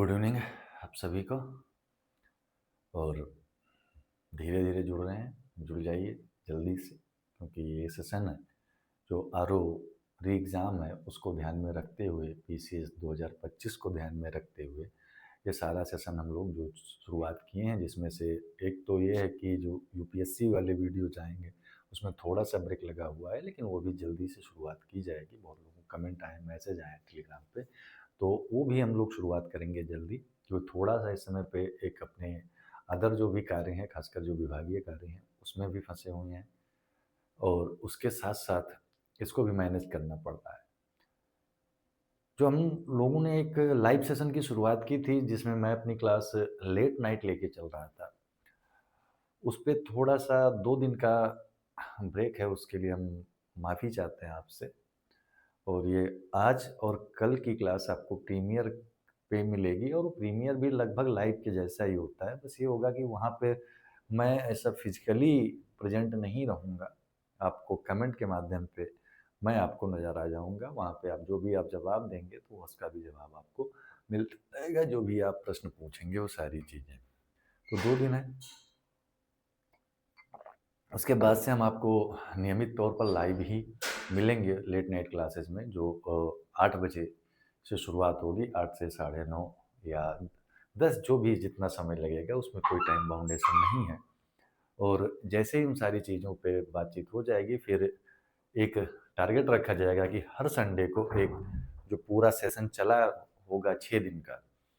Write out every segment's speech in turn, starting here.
Good evening आप सभी को। और धीरे धीरे जुड़ रहे हैं, जुड़ जाइए जल्दी से, क्योंकि ये सेशन है जो आर ओ री एग्ज़ाम है उसको ध्यान में रखते हुए, पीसीएस 2025 को ध्यान में रखते हुए ये सारा सेशन हम लोग जो शुरुआत किए हैं, जिसमें से एक तो ये है कि जो यूपीएससी वाले वीडियो जाएंगे उसमें थोड़ा सा ब्रेक लगा हुआ है, लेकिन वो भी जल्दी से शुरुआत की जाएगी। बहुत लोगों को कमेंट आए, मैसेज आए टेलीग्राम पे, तो वो भी हम लोग शुरुआत करेंगे जल्दी। जो थोड़ा सा इस समय पे एक अपने अदर जो भी कार्य हैं, खासकर जो विभागीय कार्य हैं उसमें भी फंसे हुए हैं, और उसके साथ साथ इसको भी मैनेज करना पड़ता है। जो हम लोगों ने एक लाइव सेशन की शुरुआत की थी, जिसमें मैं अपनी क्लास लेट नाइट लेके चल रहा था, उस पे थोड़ा सा 2 दिन का ब्रेक है, उसके लिए हम माफ़ी चाहते हैं आपसे। और ये आज और कल की क्लास आपको प्रीमियर पे मिलेगी, और वो प्रीमियर भी लगभग लाइव के जैसा ही होता है। बस ये होगा कि वहाँ पे मैं ऐसा फिजिकली प्रेजेंट नहीं रहूँगा, आपको कमेंट के माध्यम पे मैं आपको नज़र आ जाऊँगा। वहाँ पे आप जो भी आप जवाब देंगे तो उसका भी जवाब आपको मिलता रहेगा, जो भी आप प्रश्न पूछेंगे वो सारी चीज़ें। तो 2 दिन है, उसके बाद से हम आपको नियमित तौर पर लाइव ही मिलेंगे लेट नाइट क्लासेस में, जो 8 बजे से शुरुआत होगी, 8 से 9:30 या 10, जो भी जितना समय लगेगा, उसमें कोई टाइम बाउंडेशन नहीं है। और जैसे ही उन सारी चीज़ों पे बातचीत हो जाएगी, फिर एक टारगेट रखा जाएगा कि हर संडे को एक जो पूरा सेशन चला होगा 6 दिन का,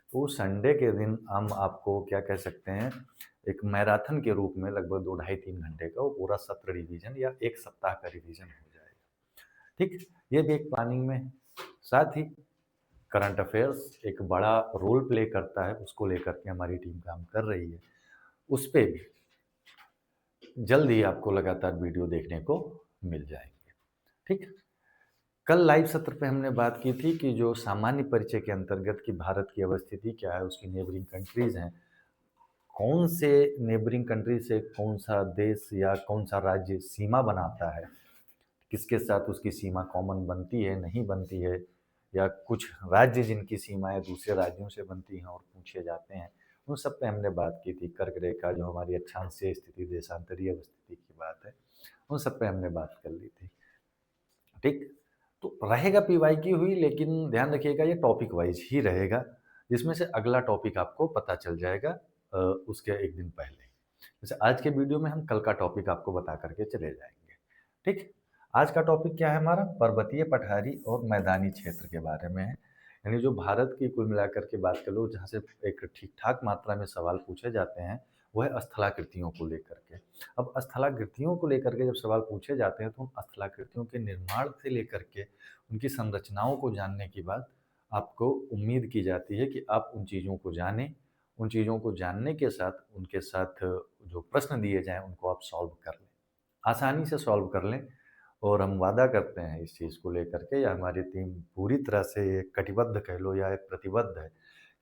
तो संडे के दिन हम आपको क्या कह सकते हैं, एक मैराथन के रूप में लगभग 2 ढाई 3 घंटे का वो पूरा सत्र रिवीजन या एक सप्ताह का रिवीजन हो जाएगा। ठीक, ये भी एक प्लानिंग में। साथ ही करंट अफेयर्स एक बड़ा रोल प्ले करता है, उसको लेकर के हमारी टीम काम कर रही है। उस पे भी जल्द ही आपको लगातार वीडियो देखने को मिल जाएंगे। ठीक, कल लाइव सत्र पे हमने बात की थी कि जो सामान्य परिचय के अंतर्गत कि भारत की अवस्थिति क्या है, उसकी नेबरिंग कंट्रीज हैं, कौन से नेबरिंग कंट्री से कौन सा देश या कौन सा राज्य सीमा बनाता है, किसके साथ उसकी सीमा कॉमन बनती है, नहीं बनती है, या कुछ राज्य जिनकी सीमाएं दूसरे राज्यों से बनती हैं और पूछे जाते हैं, उन सब पे हमने बात की थी। कर्क रेखा जो हमारी अक्षांशीय स्थिति, देशांतरीय अवस्थिति की बात है, उन सब पे हमने बात कर ली थी। ठीक, तो रहेगा पीवाई की हुई, लेकिन ध्यान रखिएगा ये टॉपिक वाइज ही रहेगा, जिसमें से अगला टॉपिक आपको पता चल जाएगा उसके एक दिन पहले। जैसे आज के वीडियो में हम कल का टॉपिक आपको बता करके चले जाएंगे। ठीक, आज का टॉपिक क्या है हमारा, पर्वतीय पठारी और मैदानी क्षेत्र के बारे में है। यानी जो भारत की कुल मिलाकर के बात कर लो, जहाँ से एक ठीक ठाक मात्रा में सवाल पूछे जाते हैं, वह है स्थलाकृतियों को लेकर के। अब स्थलाकृतियों को लेकर के जब सवाल पूछे जाते हैं, तो उन स्थलाकृतियों के निर्माण से लेकर के उनकी संरचनाओं को जानने के बाद आपको उम्मीद की जाती है कि आप उन चीज़ों को जानें। उन चीज़ों को जानने के साथ उनके साथ जो प्रश्न दिए जाएँ उनको आप सॉल्व कर लें, आसानी से सॉल्व कर लें। और हम वादा करते हैं इस चीज़ को लेकर के, या हमारी टीम पूरी तरह से कटिबद्ध कह लो या प्रतिबद्ध है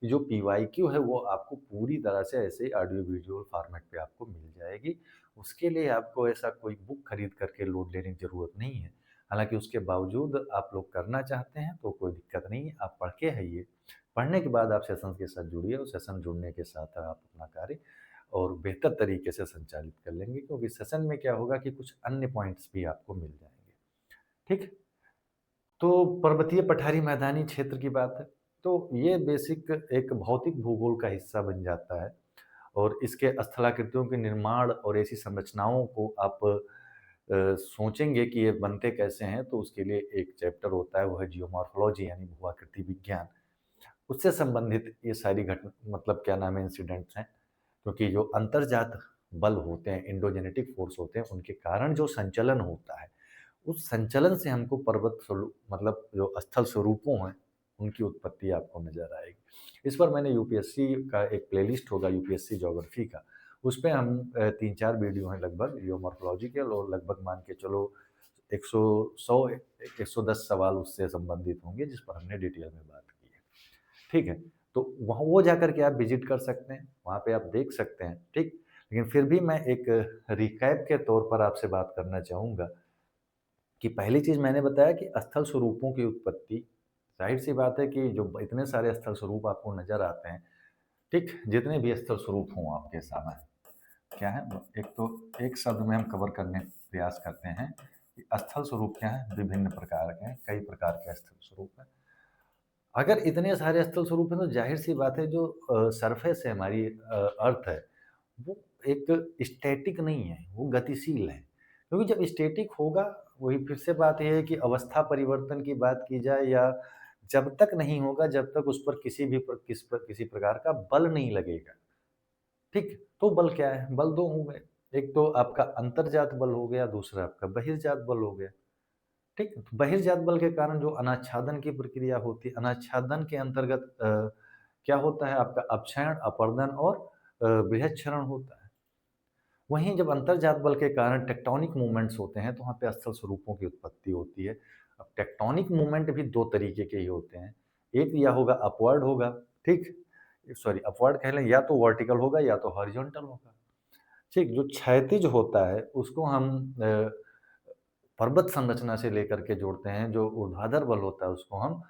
कि जो पीवाईक्यू है वो आपको पूरी तरह से ऐसे ऑडियो विजुअल फॉर्मेट पे आपको मिल जाएगी। उसके लिए आपको ऐसा कोई बुक खरीद करके लोड लेने की ज़रूरत नहीं है। हालाँकि उसके बावजूद आप लोग करना चाहते हैं तो कोई दिक्कत नहीं है, आप पढ़ के आइए। पढ़ने के बाद आप सेशंस के साथ जुड़िए, और सेशन जुड़ने के साथ आप अपना कार्य और बेहतर तरीके से संचालित कर लेंगे, क्योंकि सेशन में क्या होगा कि कुछ अन्य पॉइंट्स भी आपको मिल जाएँगे। ठीक? तो पर्वतीय पठारी मैदानी क्षेत्र की बात है, तो ये बेसिक एक भौतिक भूगोल का हिस्सा बन जाता है, और इसके स्थलाकृतियों के निर्माण और ऐसी संरचनाओं को आप सोचेंगे कि ये बनते कैसे हैं, तो उसके लिए एक चैप्टर होता है, वो है जियोमॉर्फोलॉजी यानी भू-आकृति विज्ञान। उससे संबंधित ये सारी मतलब क्या नाम है, इंसिडेंट्स हैं, क्योंकि जो अंतर्जात बल होते हैं, एंडोजेनेटिक फोर्स होते हैं, उनके कारण जो संचलन होता है, उस संचलन से हमको पर्वत स्वरूप मतलब जो स्थल स्वरूपों हैं, उनकी उत्पत्ति आपको नज़र आएगी। इस पर मैंने यूपीएससी का एक प्लेलिस्ट होगा, यूपीएससी ज्योग्राफी का, उस पे हम 3-4 वीडियो हैं लगभग जियोमॉर्फोलॉजिकल, और लगभग मान के चलो 110 सवाल उससे संबंधित होंगे, जिस पर हमने डिटेल में बात की है। ठीक है, तो वहाँ वो जाकर के आप विजिट कर सकते हैं, वहाँ पे आप देख सकते हैं। ठीक, लेकिन फिर भी मैं एक रिकैप के तौर पर आपसे बात करना चाहूँगा कि पहली चीज़ मैंने बताया कि स्थल स्वरूपों की उत्पत्ति ज़ाहिर-सी बात है कि जो इतने सारे स्थल स्वरूप आपको नज़र आते हैं, ठीक? जितने भी स्थल स्वरूप हों आपके सामने, क्या है? एक तो एक शब्द में हम कवर करने का प्रयास करते हैं कि स्थल स्वरूप क्या है? विभिन्न प्रकार के हैं, कई प्रकार के स्थल स्वरूप हैं। अगर इतने सारे स्थल स्वरूप हैं तो ज़ाहिर-सी बात है जो सरफेस है हमारी अर्थ है, वो एक स्टैटिक नहीं है, वो गतिशील है। क्योंकि जब स्टैटिक होगा, वही फिर से बात ये है कि अवस्था परिवर्तन की बात की जाए या जब तक नहीं होगा, जब तक उस पर किसी प्रकार का बल नहीं लगेगा, ठीक? तो बल क्या है? बल 2 हो गए। एक तो आपका अंतर्जात बल हो गया, दूसरा आपका बहिर्जात बल हो गया। ठीक? तो बहिर्जात बल के कारण जो अनाच्छादन की प्रक्रिया होती है, अनाच्छादन के अंतर्गत क्या होता है आपका अपक्षयण, अपरदन और बृहत्क्षरण होता है। वहीं जब अंतर्जात बल के कारण टेक्टोनिक मूवमेंट्स होते हैं, तो वहाँ पे स्थल स्वरूपों की उत्पत्ति होती है। अब टेक्टोनिक मूवमेंट भी 2 तरीके के ही होते हैं। एक या होगा अपवर्ड होगा, ठीक? सॉरी अपवर्ड कह लें या तो वर्टिकल होगा या तो हॉरिज़ॉन्टल होगा। ठीक, जो क्षैतिज होता है उसको हम पर्वत संरचना से लेकर के जोड़ते हैं, जो ऊर्ध्वाधर बल होता है उसको हम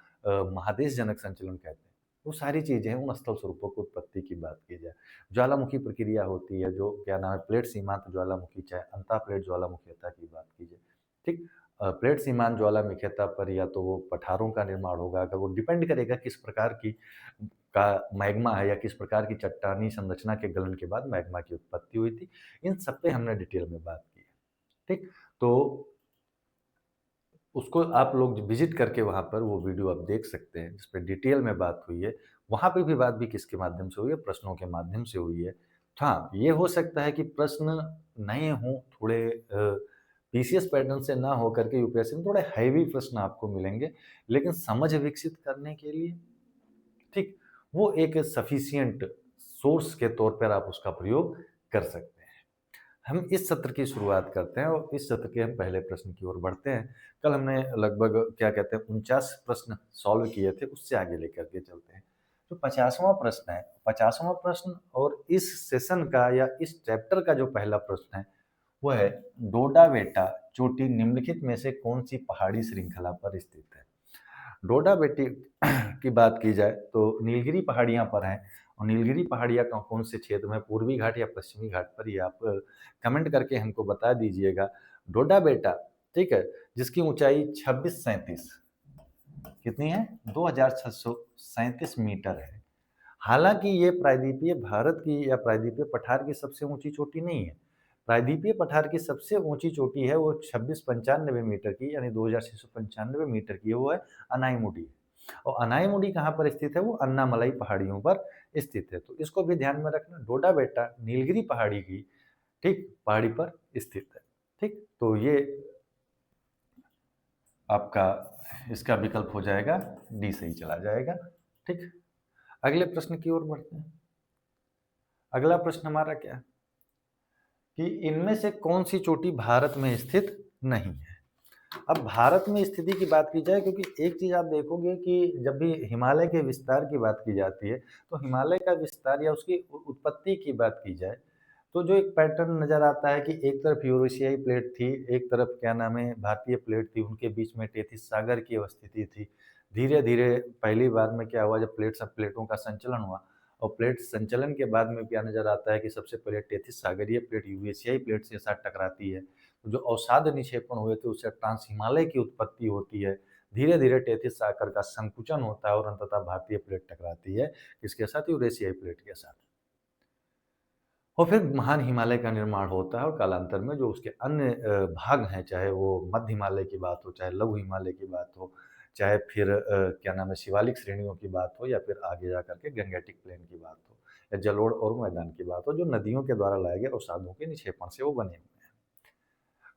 महादेशजनक संचलन कहते हैं। वो सारी चीज़ें हैं, उन स्थल स्वरूपों की उत्पत्ति की बात की जाए। ज्वालामुखी प्रक्रिया होती है जो क्या नाम है प्लेट सीमांत ज्वालामुखी चाहे अंतः प्लेट ज्वालामुखीयता की बात की जाए, ठीक? प्लेट सीमांत ज्वालामुखीयता पर या तो वो पठारों का निर्माण होगा, अगर वो डिपेंड करेगा किस प्रकार की का मैग्मा है या किस प्रकार की चट्टानी संरचना के गलन के बाद मैग्मा की उत्पत्ति हुई थी। इन सब पे हमने डिटेल में बात की है, ठीक? तो उसको आप लोग विज़िट करके वहाँ पर वो वीडियो आप देख सकते हैं, जिसपे डिटेल में बात हुई है। वहाँ पे भी बात भी किसके माध्यम से हुई है? प्रश्नों के माध्यम से हुई है। हाँ, ये हो सकता है कि प्रश्न नए हों, थोड़े पीसीएस पैटर्न से ना हो करके यूपीएससी में थोड़े हैवी प्रश्न आपको मिलेंगे, लेकिन समझ विकसित करने के लिए, ठीक, वो एक सफिशिएंट सोर्स के तौर पर आप उसका प्रयोग कर सकते हैं। हम इस सत्र की शुरुआत करते हैं और इस सत्र के हम पहले प्रश्न की ओर बढ़ते हैं। कल हमने लगभग क्या कहते हैं 49 प्रश्न सॉल्व किए थे, उससे आगे लेकर के चलते हैं। जो 50वां प्रश्न है, 50वां प्रश्न और इस सेशन का या इस चैप्टर का जो पहला प्रश्न है, वो है डोडा बेटा चोटी निम्नलिखित में से कौन-सी पहाड़ी श्रृंखला पर स्थित है? डोडा बेटी की बात की जाए तो नीलगिरी पहाड़ियाँ पर हैं और नीलगिरी पहाड़ियाँ कौन से क्षेत्र में पूर्वी घाट या पश्चिमी घाट पर ये आप कमेंट करके हमको बता दीजिएगा। डोडा बेटा, ठीक है, जिसकी ऊंचाई 2637 कितनी है? 2637 मीटर है। हालांकि ये प्रायद्वीपीय भारत की या प्रायद्वीपीय पठार की सबसे ऊंची चोटी नहीं है। प्रायद्वीपीय पठार की सबसे ऊंची चोटी है वो 2695 मीटर की यानी 2695 मीटर की है, वो है अनाईमुडी। और अनाईमुडी कहाँ पर स्थित है? वो अन्नामलाई पहाड़ियों पर स्थित है। तो इसको भी ध्यान में रखना, डोडा बेटा नीलगिरी पहाड़ी की, ठीक, पहाड़ी पर स्थित है। ठीक, तो ये आपका इसका विकल्प हो जाएगा डी, सही चला जाएगा। ठीक, अगले प्रश्न की ओर बढ़ते हैं। अगला प्रश्न हमारा क्या है कि इनमें से कौन सी चोटी भारत में स्थित नहीं है? अब भारत में स्थिति की बात की जाए, क्योंकि एक चीज आप देखोगे कि जब भी हिमालय के विस्तार की बात की जाती है, तो हिमालय का विस्तार या उसकी उत्पत्ति की बात की जाए, तो जो एक पैटर्न नजर आता है कि एक तरफ यूरेशियाई प्लेट थी, एक तरफ क्या नाम है भारतीय प्लेट थी, उनके बीच में टेथिस सागर की अवस्थिति थी। धीरे धीरे पहली बार में क्या हुआ, जब प्लेटों का संचलन हुआ और प्लेट संचलन के बाद में क्या नजर आता है कि सबसे पहले टेथिस सागरीय प्लेट यूरेशियाई प्लेट के साथ टकराती है। जो अवसाद निक्षेपण हुए थे उससे ट्रांस हिमालय की उत्पत्ति होती है। धीरे धीरे टेथिस सागर का संकुचन होता है और अंततः भारतीय प्लेट टकराती है किसके साथ? यूरेशियाई प्लेट के साथ। और फिर महान हिमालय का निर्माण होता है और कालांतर में जो उसके अन्य भाग हैं, चाहे वो मध्य हिमालय की बात हो, चाहे लघु हिमालय की बात हो, चाहे फिर क्या नाम है शिवालिक श्रेणियों की बात हो, या फिर आगे जा करके गंगेटिक प्लेन की बात हो, या जलोढ़ और मैदान की बात हो, जो नदियों के द्वारा लाए गए अवसादों के निक्षेपण से वो बने हुए हैं।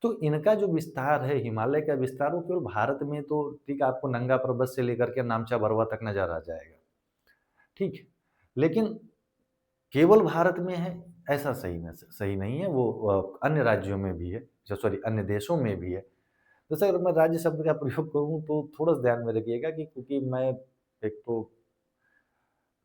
तो इनका जो विस्तार है, हिमालय का विस्तार, वो केवल भारत में तो ठीक है, आपको नंगा पर्वत से लेकर के नामचा बरवा तक नजर आ जाएगा, ठीक है। लेकिन केवल भारत में है ऐसा सही नहीं है, वो अन्य राज्यों में भी है, सॉरी अन्य देशों में भी है। जैसे अगर मैं राज्य शब्द का प्रयोग करूँ तो थोड़ा सा ध्यान में रखिएगा कि क्योंकि मैं एक तो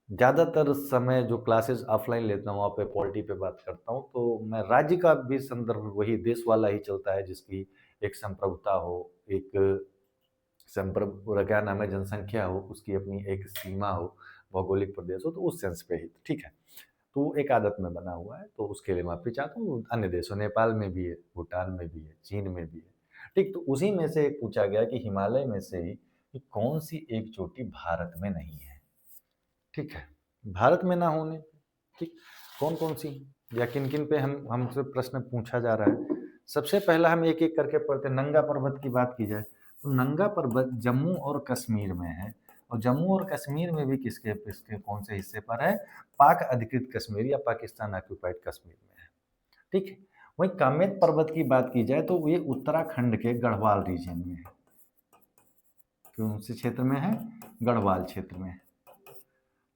ज़्यादातर समय जो क्लासेस ऑफलाइन लेता हूँ, वहाँ पे पॉलिटी पे बात करता हूँ, तो मैं राज्य का भी संदर्भ वही देश वाला ही चलता है, जिसकी एक संप्रभुता हो, एक पूरा क्या नाम है, जनसंख्या हो, उसकी अपनी एक सीमा हो, भौगोलिक प्रदेश हो, तो उस सेंस पे ही, ठीक है। तो एक आदत में बना हुआ है, तो उसके लिए माफ़ी चाहता हूँ। अन्य देशों, नेपाल में भी है, भूटान में भी है, चीन में भी है, ठीक। तो उसी में से एक पूछा गया कि हिमालय में से ही कि कौन सी एक चोटी भारत में नहीं है, ठीक है। भारत में ना होने, ठीक, कौन कौन सी या किन किन पे हमसे प्रश्न पूछा जा रहा है। सबसे पहला हम एक एक करके पढ़ते हैं। नंगा पर्वत की बात की जाए तो नंगा पर्वत जम्मू और कश्मीर में है, और जम्मू और कश्मीर में भी किसके किसके कौन से हिस्से पर है, पाक अधिकृत कश्मीर या पाकिस्तान ऑक्यूपाइड कश्मीर में है, ठीक है। वहीं कामेत पर्वत की बात की जाए तो ये उत्तराखंड के गढ़वाल रीजन में है। कौन से क्षेत्र में है, गढ़वाल क्षेत्र में है।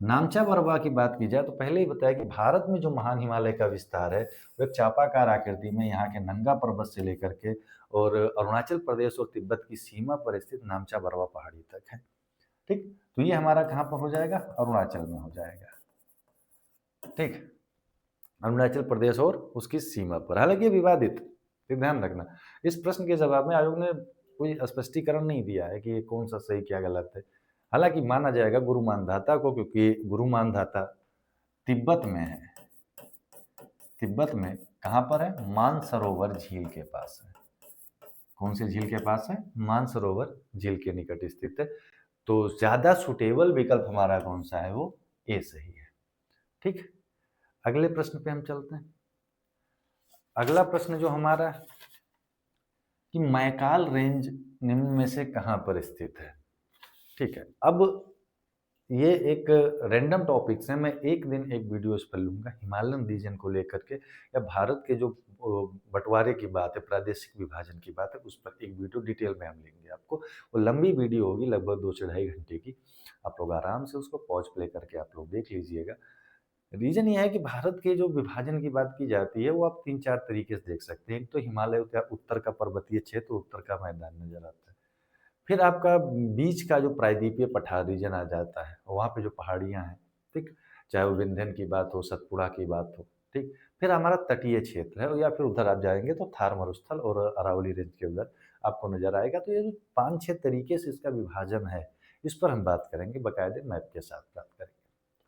नामचा बरवा की बात की जाए तो पहले ही बताया कि भारत में जो महान हिमालय का विस्तार है वह चापाकार आकृति में यहाँ के नंगा पर्वत से लेकर के और अरुणाचल प्रदेश और तिब्बत की सीमा पर स्थित नामचा बरवा पहाड़ी तक है, ठीक। तो ये हमारा कहाँ पर हो जाएगा, अरुणाचल में हो जाएगा, ठीक, अरुणाचल प्रदेश और उसकी सीमा पर। हालांकि ये विवादित, ये ध्यान रखना। इस प्रश्न के जवाब में आयोग ने कोई स्पष्टीकरण नहीं दिया है कि कौन सा सही क्या गलत है। हालांकि माना जाएगा गुरु मानधाता को, क्योंकि गुरु मानधाता तिब्बत में है। तिब्बत में कहाँ पर है, मानसरोवर झील के पास है। कौन सी झील के पास है, मानसरोवर झील के निकट स्थित है। तो ज्यादा सुटेबल विकल्प हमारा कौन सा है, वो ए सही है, ठीक। अगले प्रश्न पे हम चलते हैं। अगला प्रश्न जो हमारा है कि मैकाल रेंज निम्न में से कहाँ पर स्थित है, ठीक है। अब ये एक रैंडम टॉपिक्स है, मैं एक दिन एक वीडियो इस पर लूंगा हिमालयन रीजन को लेकर के, या भारत के जो बंटवारे की बात है, प्रादेशिक विभाजन की बात है, उस पर एक वीडियो डिटेल में हम लेंगे आपको। वो लंबी वीडियो होगी, लगभग 2 से ढाई घंटे की। आप लोग आराम से उसको पॉज प्ले करके आप लोग देख लीजिएगा। रीजन ये है कि भारत के जो विभाजन की बात की जाती है वो आप 3-4 तरीके से देख सकते हैं। एक तो हिमालय उत्तर का पर्वतीय क्षेत्र, उत्तर का मैदान नजर आता है। फिर आपका बीच का जो प्रायद्वीपीय पठार रीजन आ जाता है, वहाँ पे जो पहाड़ियाँ हैं, ठीक, चाहे वो विंध्यन की बात हो, सतपुड़ा की बात हो, ठीक। फिर हमारा तटीय क्षेत्र है, या फिर उधर आप जाएंगे तो थार मरुस्थल और अरावली रेंज के उधर आपको नजर आएगा। तो ये जो 5-6 तरीके से इसका विभाजन है, इस पर हम बात करेंगे, बाकायदे मैप के साथ बात करेंगे,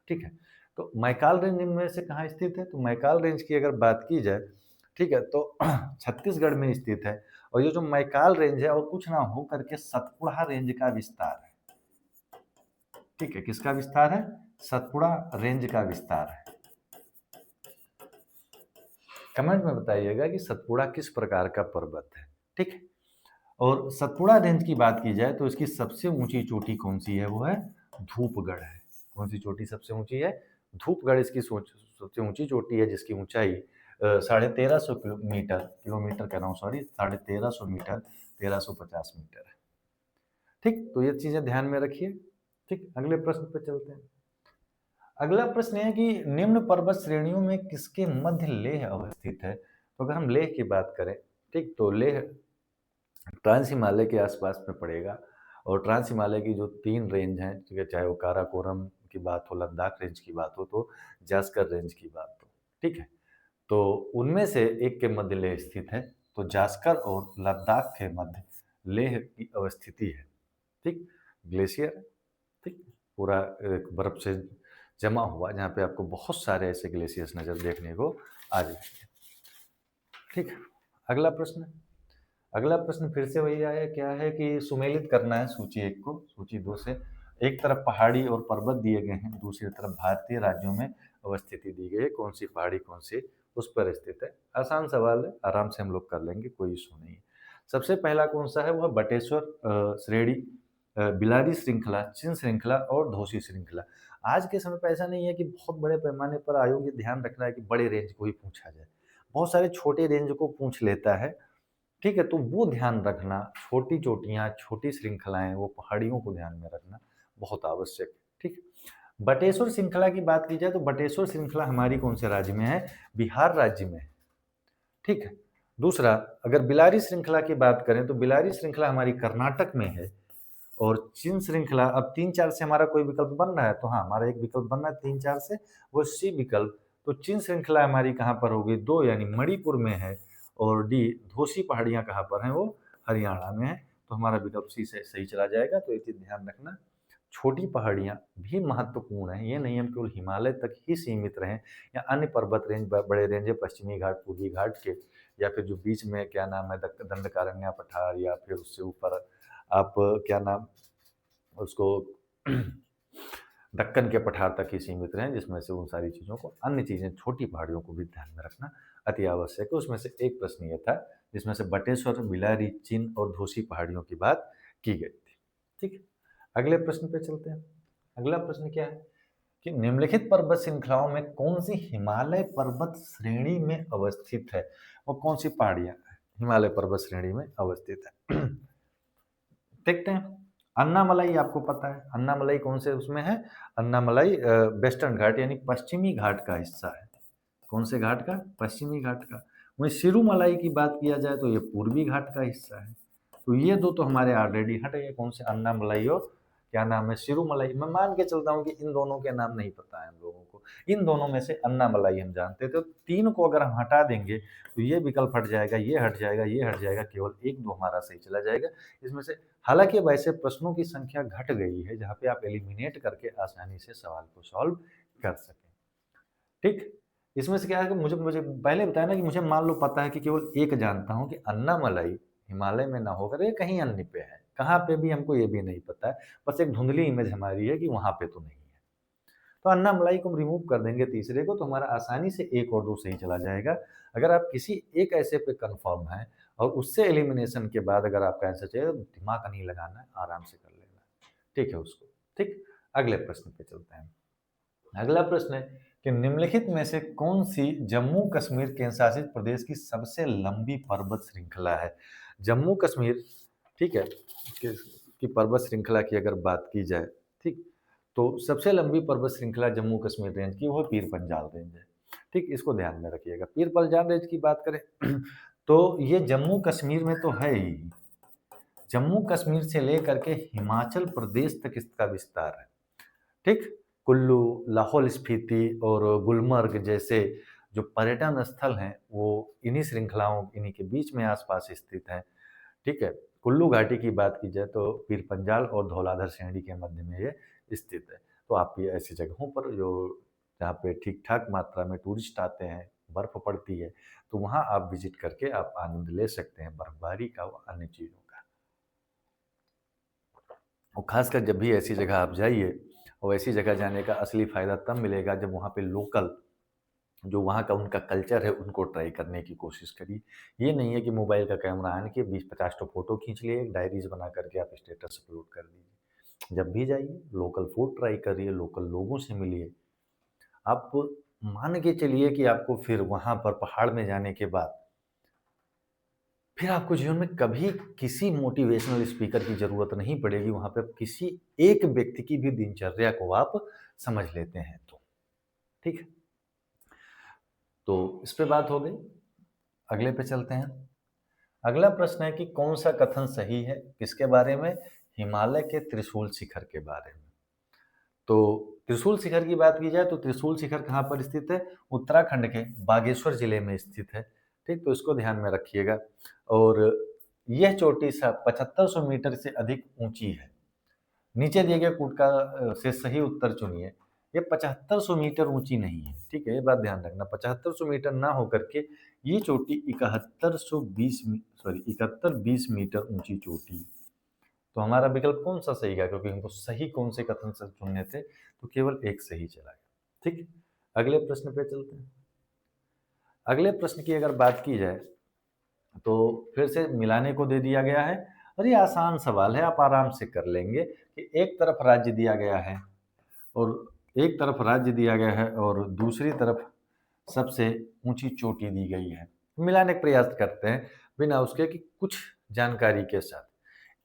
ठीक है। तो मैकाल रेंज इनमें से कहाँ स्थित है, तो मैकाल रेंज की अगर बात की जाए, ठीक है, तो छत्तीसगढ़ में स्थित है। और ये जो मैकाल रेंज है और कुछ ना हो करके सतपुड़ा रेंज का विस्तार है, ठीक है। किसका विस्तार है, सतपुड़ा रेंज का विस्तार है। कमेंट में बताइएगा कि सतपुड़ा किस प्रकार का पर्वत है, ठीक है। और सतपुड़ा रेंज की बात की जाए तो इसकी सबसे ऊंची चोटी कौन सी है, वो है धूपगढ़ है। कौन सी चोटी सबसे ऊंची है, धूपगढ़ इसकी सबसे ऊंची चोटी है, जिसकी ऊंचाई 1350 किलोमीटर कह रहा हूँ, सॉरी, 1350 मीटर, 1350 मीटर है, ठीक। तो ये चीजें ध्यान में रखिए, ठीक। अगले प्रश्न पे चलते हैं। अगला प्रश्न है कि निम्न पर्वत श्रेणियों में किसके मध्य लेह अवस्थित है। तो अगर हम लेह की बात करें, ठीक, तो लेह ट्रांस हिमालय के आसपास में पड़ेगा। और ट्रांस हिमालय की जो 3 रेंज हैं, ठीक है, चाहे वो काराकोरम की बात हो, लद्दाख रेंज की बात हो, तो जास्कर रेंज की बात हो, ठीक है, तो उनमें से एक के मध्य लेह स्थित है। तो जास्कर और लद्दाख के मध्य लेह की अवस्थिति है, ठीक। ग्लेशियर, ठीक, पूरा एक बर्फ से जमा हुआ, जहाँ पे आपको बहुत सारे ऐसे ग्लेशियर्स नजर देखने को आ जाएंगे, ठीक। अगला प्रश्न, अगला प्रश्न फिर से वही आया, क्या है कि सुमेलित करना है सूची 1 को सूची 2 से। एक तरफ पहाड़ी और पर्वत दिए गए हैं, दूसरी तरफ भारतीय राज्यों में अवस्थिति दी गई है, कौन सी पहाड़ी कौन सी उस पर स्थित है। आसान सवाल है, आराम से हम लोग कर लेंगे, कोई इशू नहीं है। सबसे पहला कौन सा है, वह बटेश्वर श्रेणी, बिलारी श्रृंखला, चिन श्रृंखला और धोसी श्रृंखला। आज के समय पर ऐसा नहीं है कि बहुत बड़े पैमाने पर आयोग ये ध्यान रख रहा है कि बड़े रेंज को ही पूछा जाए, बहुत सारे छोटे रेंज को पूछ लेता है, ठीक है। तो वो ध्यान रखना, छोटी चोटियाँ, छोटी श्रृंखलाएं, वो पहाड़ियों को ध्यान में रखना बहुत आवश्यक है, ठीक। बटेश्वर श्रृंखला की बात की जाए तो बटेश्वर श्रृंखला हमारी कौन से राज्य में है, बिहार राज्य में है, ठीक है। दूसरा, अगर बिलारी श्रृंखला की बात करें तो बिलारी श्रृंखला हमारी कर्नाटक में है। और चिन श्रृंखला, अब 3-4 से हमारा कोई विकल्प बन रहा है, तो हाँ, हमारा एक विकल्प बन रहा है 3-4 से, वो सी विकल्प। तो चिन श्रृंखला हमारी कहाँ पर होगी, 2, यानी मणिपुर में है। और डी, धोसी पहाड़ियाँ कहाँ पर हैं, वो हरियाणा में है। तो हमारा विकल्प सी से सही चला जाएगा। तो ये चीज़ ध्यान रखना, छोटी पहाड़ियाँ भी महत्वपूर्ण हैं, ये नहीं हम केवल हिमालय तक ही सीमित रहें या अन्य पर्वत रेंज बड़े रेंज है पश्चिमी घाट, पूर्वी घाट के, या फिर जो बीच में क्या नाम है दंडकारण्य पठार, या फिर उससे ऊपर आप क्या नाम उसको दक्कन के पठार तक ही सीमित रहें, जिसमें से उन सारी चीज़ों को, अन्य चीज़ें छोटी पहाड़ियों को भी ध्यान में रखना अति आवश्यक है। उसमें से एक प्रश्न ये था जिसमें से बटेश्वर, बिलारी, चिन और धोसी पहाड़ियों की बात की गई थी। ठीक है, अगले प्रश्न पे चलते हैं। अगला प्रश्न क्या है कि निम्नलिखित पर्वत श्रृंखलाओं में कौन सी हिमालय पर्वत श्रेणी में अवस्थित है, और कौन सी पहाड़ियां हिमालय पर्वत श्रेणी में अवस्थित है। देखते हैं। अन्नामलाई आपको पता है, अन्नामलाई कौन से उसमें है, अन्नामलाई वेस्टर्न घाट यानी पश्चिमी घाट का हिस्सा है। कौन से घाट का, पश्चिमी घाट का। वहीं सिरुमलाई की बात किया जाए तो ये पूर्वी घाट का हिस्सा है। तो ये दो तो हमारे ऑलरेडी हट गए, कौन से, अन्नामलाई और क्या नाम है, सिरुमलाई। मैं मान के चलता हूँ कि इन दोनों के नाम नहीं पता है हम लोगों को, इन दोनों में से अन्नामलाई हम जानते थे। तो तीन को अगर हम हटा देंगे तो ये विकल्प हट जाएगा, ये हट जाएगा, ये हट जाएगा, केवल एक दो हमारा सही चला जाएगा इसमें से। हालांकि वैसे प्रश्नों की संख्या घट गई है जहाँ पे आप एलिमिनेट करके आसानी से सवाल को सॉल्व कर सकें। ठीक, इसमें से क्या है कि मुझे मुझे पहले बताया ना कि मुझे मान लो पता है कि केवल एक जानता हूँ कि अन्नामलाई हिमालय में ना होकर ये कहीं अन्य पे है, कहाँ पे भी हमको ये भी नहीं पता है, बस एक धुंधली इमेज हमारी है कि वहाँ पे तो नहीं है। तो अन्नामलाई को हम रिमूव कर देंगे तीसरे को, तो हमारा आसानी से एक और दो सही चला जाएगा। अगर आप किसी एक ऐसे पे कन्फर्म है और उससे एलिमिनेशन के बाद अगर आपका आंसर चाहिए तो दिमाग नहीं लगाना है, आराम से कर लेना है। ठीक है उसको। ठीक, अगले प्रश्न पे चलते हैं। अगला प्रश्न है कि निम्नलिखित में से कौन सी जम्मू कश्मीर केंद्र शासित प्रदेश की सबसे लंबी पर्वत श्रृंखला है। जम्मू कश्मीर, ठीक है, की पर्वत श्रृंखला की अगर बात की जाए, ठीक, तो सबसे लंबी पर्वत श्रृंखला जम्मू कश्मीर रेंज की वो पीर पंजाल रेंज है। ठीक, इसको ध्यान में रखिएगा। पीर पंजाल रेंज की बात करें तो ये जम्मू कश्मीर में तो है ही, जम्मू कश्मीर से लेकर के हिमाचल प्रदेश तक इसका विस्तार है। ठीक, कुल्लू, लाहौल स्पीति और गुलमर्ग जैसे जो पर्यटन स्थल हैं वो इन्हीं श्रृंखलाओं, इन्हीं के बीच में आसपास स्थित हैं। ठीक है, कुल्लू घाटी की बात की जाए तो पीर पंजाल और धौलाधर श्रेणी के मध्य में ये स्थित है। तो आप ये ऐसी जगहों पर जो जहाँ पे ठीक ठाक मात्रा में टूरिस्ट आते हैं, बर्फ पड़ती है, तो वहाँ आप विजिट करके आप आनंद ले सकते हैं बर्फबारी का व अन्य चीज़ों का। और खासकर जब भी ऐसी जगह आप जाइए, और ऐसी जगह जाने का असली फ़ायदा तब मिलेगा जब वहाँ पे लोकल जो वहाँ का उनका कल्चर है उनको ट्राई करने की कोशिश करिए। ये नहीं है कि मोबाइल का कैमरा आन के 20-50 ठो फ़ोटो खींच लिए, डायरीज़ बना करके आप स्टेटस अपलोड कर दीजिए। जब भी जाइए लोकल फूड ट्राई करिए, लोकल लोगों से मिलिए। आप मान के चलिए कि आपको फिर वहाँ पर पहाड़ में जाने के बाद फिर आपको जीवन में कभी किसी मोटिवेशनल स्पीकर की ज़रूरत नहीं पड़ेगी, वहाँ पे किसी एक व्यक्ति की भी दिनचर्या को आप समझ लेते हैं तो। ठीक है? तो इस पे बात हो गई, अगले पे चलते हैं। अगला प्रश्न है कि कौन-सा कथन सही है, किसके बारे में? हिमालय के त्रिशूल शिखर के बारे में। तो त्रिशूल शिखर की बात की जाए तो त्रिशूल शिखर कहाँ पर स्थित है? उत्तराखंड के बागेश्वर जिले में स्थित है। ठीक, तो इसको ध्यान में रखिएगा। और यह चोटी 7500 मीटर से अधिक ऊंची है। नीचे दिए गए कूट का से सही उत्तर चुनिए। ये 7500 मीटर ऊंची नहीं है, ठीक है, ये बात ध्यान रखना। 7500 मीटर ना होकर के ये चोटी 7120 मीटर ऊंची चोटी। तो हमारा विकल्प कौन सा सही गया, क्योंकि हमको सही कौन से कथन से चुनने थे, तो केवल एक सही चला गया। ठीक, अगले प्रश्न पे चलते हैं। अगले प्रश्न की अगर बात की जाए तो फिर से मिलाने को दे दिया गया है, और ये आसान सवाल है, आप आराम से कर लेंगे कि एक तरफ राज्य दिया गया है और एक तरफ राज्य दिया गया है और दूसरी तरफ सबसे ऊंची चोटी दी गई है। मिलाने का प्रयास करते हैं बिना उसके कि कुछ जानकारी के साथ।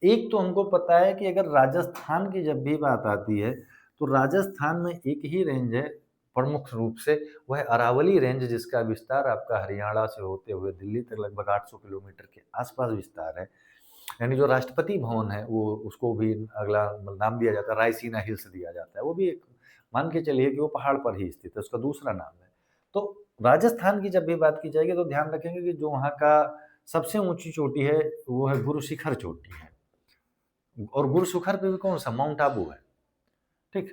एक तो हमको पता है कि अगर राजस्थान की जब भी बात आती है तो राजस्थान में एक ही रेंज है प्रमुख रूप से, वह है अरावली रेंज, जिसका विस्तार आपका हरियाणा से होते हुए दिल्ली तक लगभग 800 किलोमीटर के आसपास विस्तार है। यानी जो राष्ट्रपति भवन है वो, उसको भी अगला नाम दिया जाता है, रायसीना हिल्स दिया जाता है। वो भी एक मान के चलिए कि वो पहाड़ पर ही स्थित है, उसका दूसरा नाम है। तो राजस्थान की जब भी बात की जाएगी तो ध्यान रखेंगे कि जो वहाँ का सबसे ऊंची चोटी है वो है गुरु शिखर चोटी है। और गुरु शिखर पे भी कौन सा, माउंट आबू है। ठीक,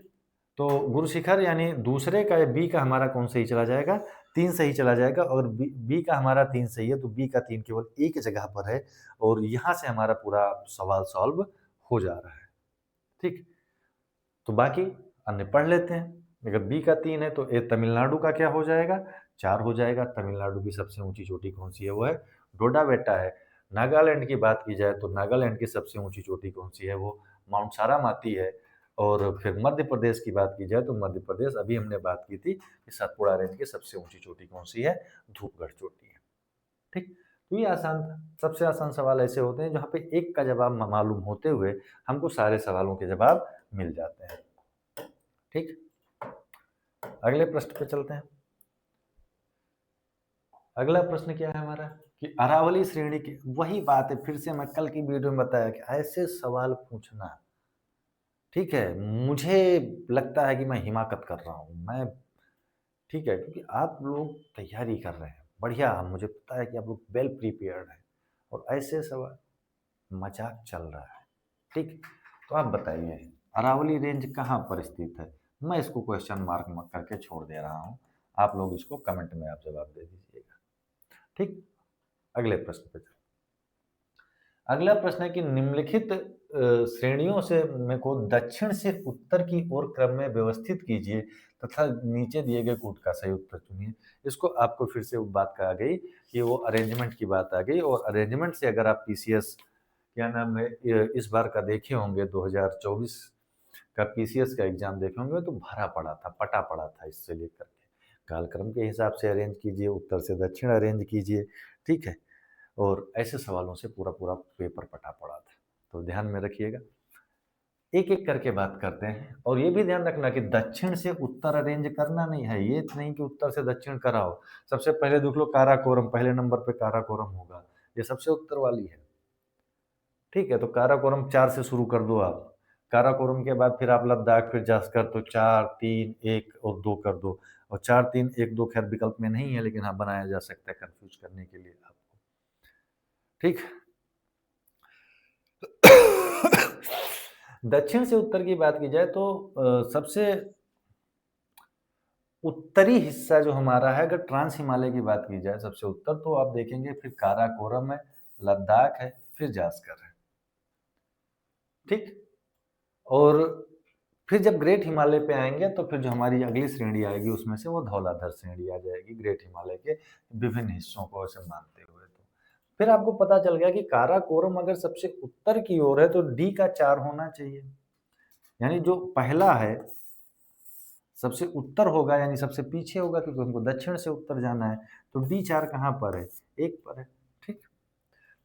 तो गुरु शिखर यानी दूसरे का बी का हमारा कौन सही चला जाएगा, 3 सही चला जाएगा। और बी का हमारा 3 सही है, तो बी का 3 केवल एक जगह पर है और यहाँ से हमारा पूरा सवाल सॉल्व हो जा रहा है। ठीक, तो बाकी अन्य पढ़ लेते हैं। अगर बी का 3 है तो ए तमिलनाडु का क्या हो जाएगा, 4 हो जाएगा। तमिलनाडु की सबसे ऊंची चोटी कौन सी है, वो है डोडा बेटा है। नागालैंड की बात की जाए तो नागालैंड की सबसे ऊंची चोटी कौन सी है, वो माउंट सारामाती है। और फिर मध्य प्रदेश की बात की जाए तो मध्य प्रदेश, अभी हमने बात की थी कि सतपुड़ा रेंज की सबसे ऊंची चोटी कौन सी है, धूपगढ़ चोटी है। ठीक, तो ये आसान था। सबसे आसान सवाल ऐसे होते हैं जहाँ पे एक का जवाब मालूम होते हुए हमको सारे सवालों के जवाब मिल जाते हैं। ठीक, अगले प्रश्न पे चलते हैं। अगला प्रश्न क्या है हमारा कि अरावली श्रेणी की, वही बात है, फिर से मैं कल की वीडियो में बताया कि ऐसे सवाल पूछना, ठीक है, मुझे लगता है कि मैं हिमाकत कर रहा हूँ मैं, ठीक है, क्योंकि आप लोग तैयारी कर रहे हैं बढ़िया, मुझे पता है कि आप लोग वेल प्रिपेयर्ड हैं और ऐसे सवाल, मजाक चल रहा है। ठीक, तो आप बताइए अरावली रेंज कहाँ पर स्थित है, मैं इसको क्वेश्चन मार्क करके छोड़ दे रहा हूँ, आप लोग इसको कमेंट में आप जवाब दे दीजिएगा। ठीक, अगले प्रश्न पे। अगला प्रश्न है कि निम्नलिखित श्रेणियों से मेरे को दक्षिण से उत्तर की ओर क्रम में व्यवस्थित कीजिए तथा नीचे दिए गए कूट का सही उत्तर चुनिए। इसको आपको फिर से बात कहा गई कि वो अरेंजमेंट की बात आ गई, और अरेंजमेंट से अगर आप पीसीएस क्या नाम है इस बार का देखे होंगे, 2024 का पीसीएस का एग्जाम देखे होंगे, तो भरा पड़ा था, पटा पड़ा था, इससे लेकर के कालक्रम के हिसाब से अरेंज कीजिए, उत्तर से दक्षिण अरेंज कीजिए। ठीक है, और ऐसे सवालों से पूरा पूरा पेपर पटा पड़ा था, तो ध्यान में रखिएगा। एक एक करके बात करते हैं, और ये भी ध्यान रखना कि दक्षिण से उत्तर अरेंज करना नहीं है, ये नहीं कि उत्तर से दक्षिण कराओ। सबसे पहले देख लो काराकोरम, पहले नंबर पे काराकोरम होगा, ये सबसे उत्तर वाली है। ठीक है, तो काराकोरम 4 से शुरू कर दो आप, काराकोरम के बाद फिर आप लद्दाख, फिर जास्कर, तो 4 3 1 और 2 कर दो, और 4 3 1 2 खैर विकल्प में नहीं है, लेकिन हाँ बनाया जा सकता है कंफ्यूज करने के लिए आपको। ठीक, दक्षिण से उत्तर की बात की जाए तो सबसे उत्तरी हिस्सा जो हमारा है, अगर ट्रांस हिमालय की बात की जाए सबसे उत्तर, तो आप देखेंगे फिर काराकोरम है, लद्दाख है, फिर जास्कर है। ठीक, और फिर जब ग्रेट हिमालय पे आएंगे तो फिर जो हमारी अगली श्रेणी आएगी उसमें से वो धौलाधर श्रेणी आ जाएगी, ग्रेट हिमालय के विभिन्न हिस्सों को ऐसे मानते हुए। तो फिर आपको पता चल गया कि काराकोरम अगर सबसे उत्तर की ओर है तो डी का 4 होना चाहिए, यानी जो पहला है सबसे उत्तर होगा, यानी सबसे पीछे होगा, क्योंकि हमको दक्षिण से उत्तर जाना है, तो डी 4 कहाँ पर है, 1 पर है। ठीक,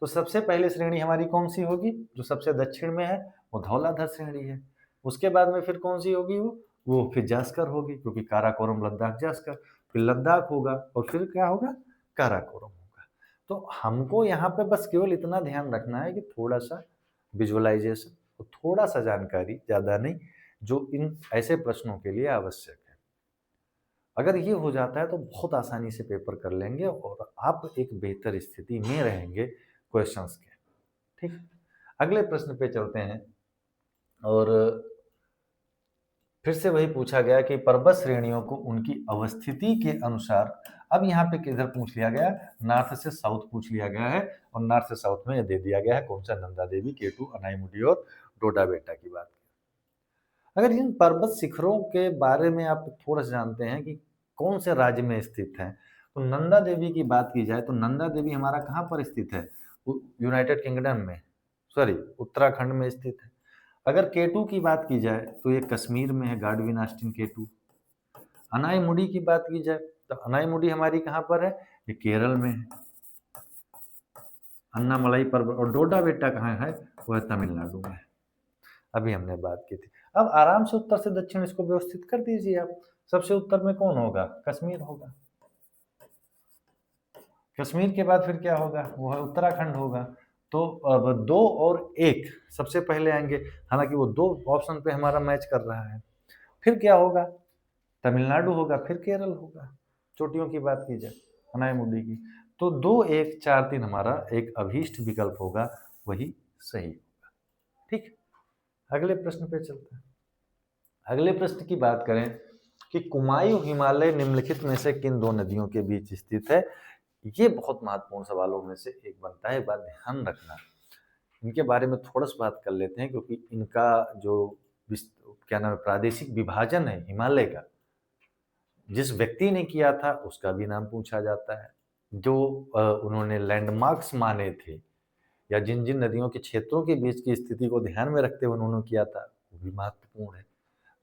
तो सबसे पहले श्रेणी हमारी कौन सी होगी, जो सबसे दक्षिण में है वो धौलाधर श्रेणी है। उसके बाद में फिर कौन सी होगी, वो फिर जास्कर होगी, क्योंकि काराकोरम लद्दाख जास्कर, फिर लद्दाख होगा, और फिर क्या होगा, काराकोरम होगा। तो हमको यहाँ पे बस केवल इतना ध्यान रखना है कि थोड़ा सा विजुअलाइजेशन और थोड़ा सा जानकारी, ज़्यादा नहीं, जो इन ऐसे प्रश्नों के लिए आवश्यक है। अगर ये हो जाता है तो बहुत आसानी से पेपर कर लेंगे और आप एक बेहतर स्थिति में रहेंगे क्वेश्चंस के। ठीक, अगले प्रश्न पे चलते हैं, और फिर से वही पूछा गया कि पर्वत श्रेणियों को उनकी अवस्थिति के अनुसार, अब यहाँ पे किधर पूछ लिया गया, नॉर्थ से साउथ पूछ लिया गया है, और नॉर्थ से साउथ में दे दिया गया है कौन सा, नंदा देवी, केटू, अनाईमुडी और डोडा बेटा की बात। अगर इन पर्वत शिखरों के बारे में आप थोड़ा सा जानते हैं कि कौन से राज्य में स्थित है, तो नंदा देवी की बात की जाए तो नंदा देवी हमारा कहाँ पर स्थित है, यूनाइटेड किंगडम में, सॉरी उत्तराखंड में स्थित है। अगर केटू की बात की जाए तो ये कश्मीर में है, गाडविन ऑस्टिन केटू। अनाईमुडी की बात की जाए तो अनाईमुडी हमारी कहाँ पर है, ये केरल में है, अन्नामलाई पर्वत। और डोडा बेटा कहाँ है, वो है तमिलनाडु में, अभी हमने बात की थी। अब आराम से उत्तर से दक्षिण इसको व्यवस्थित कर दीजिए आप। सबसे उत्तर में कौन होगा, कश्मीर होगा, कश्मीर के बाद फिर क्या होगा, वो है उत्तराखंड होगा। तो अब 2 और 1 सबसे पहले आएंगे, हालांकि वो 2 ऑप्शन पे हमारा मैच कर रहा है। फिर क्या होगा, तमिलनाडु होगा, फिर केरल होगा, चोटियों की बात की जाए अनाईमुडी की, तो 2 1 4 3 हमारा एक अभीष्ट विकल्प होगा, वही सही होगा। ठीक, अगले प्रश्न पे चलते हैं। अगले प्रश्न की बात करें कि कुमायूं हिमालय निम्नलिखित में से किन दो नदियों के बीच स्थित है। ये बहुत महत्वपूर्ण सवालों में से एक बनता है, एक बात ध्यान रखना। इनके बारे में थोड़ा सा बात कर लेते हैं, क्योंकि इनका जो क्या नाम है, प्रादेशिक विभाजन है हिमालय का, जिस व्यक्ति ने किया था उसका भी नाम पूछा जाता है। जो उन्होंने लैंडमार्क्स माने थे, या जिन जिन नदियों के क्षेत्रों के बीच की स्थिति को ध्यान में रखते हुए उन्होंने किया था, वो भी महत्वपूर्ण है।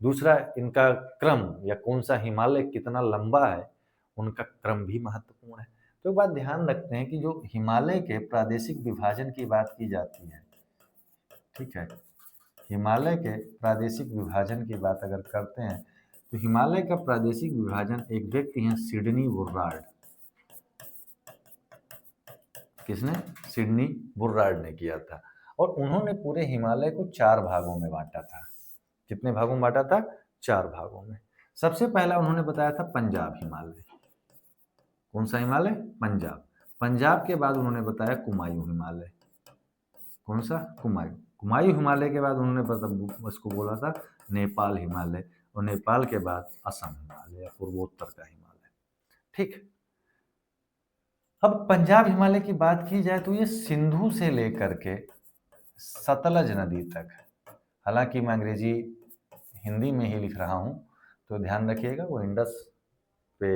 दूसरा, इनका क्रम, या कौन सा हिमालय कितना लंबा है, उनका क्रम भी महत्वपूर्ण है। तो एक बात ध्यान रखते हैं कि जो हिमालय के प्रादेशिक विभाजन की बात की जाती है, ठीक है, हिमालय के प्रादेशिक विभाजन की बात अगर करते हैं, तो हिमालय का प्रादेशिक विभाजन एक व्यक्ति हैं सिडनी बुर्रार्ड। किसने? सिडनी बुर्रार्ड ने किया था। और उन्होंने पूरे हिमालय को 4 भागों में बांटा था। कितने भागों में बांटा था? 4 भागों में। सबसे पहला उन्होंने बताया था पंजाब हिमालय। कौन सा हिमालय? पंजाब। पंजाब के बाद उन्होंने बताया कुमायूं हिमालय। कौन सा? कुमायूं। कुमायूं हिमालय के बाद उन्होंने उसको बोला था नेपाल हिमालय, और नेपाल के बाद असम हिमालय या पूर्वोत्तर का हिमालय। ठीक। अब पंजाब हिमालय की बात की जाए तो ये सिंधु से लेकर के सतलज नदी तक, हालांकि मैं अंग्रेजी हिंदी में ही लिख रहा हूं, तो ध्यान रखिएगा वो इंडस पे